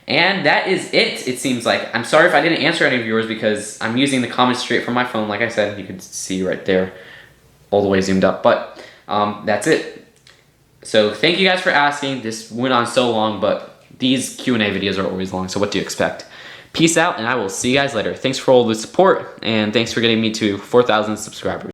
And that is it seems like. I'm sorry if I didn't answer any of yours because I'm using the comments straight from my phone. Like I said, you can see right there, all the way zoomed up. But that's it. So thank you guys for asking. This went on so long, but these Q&A videos are always long, so what do you expect? Peace out, and I will see you guys later. Thanks for all the support, and thanks for getting me to 4,000 subscribers.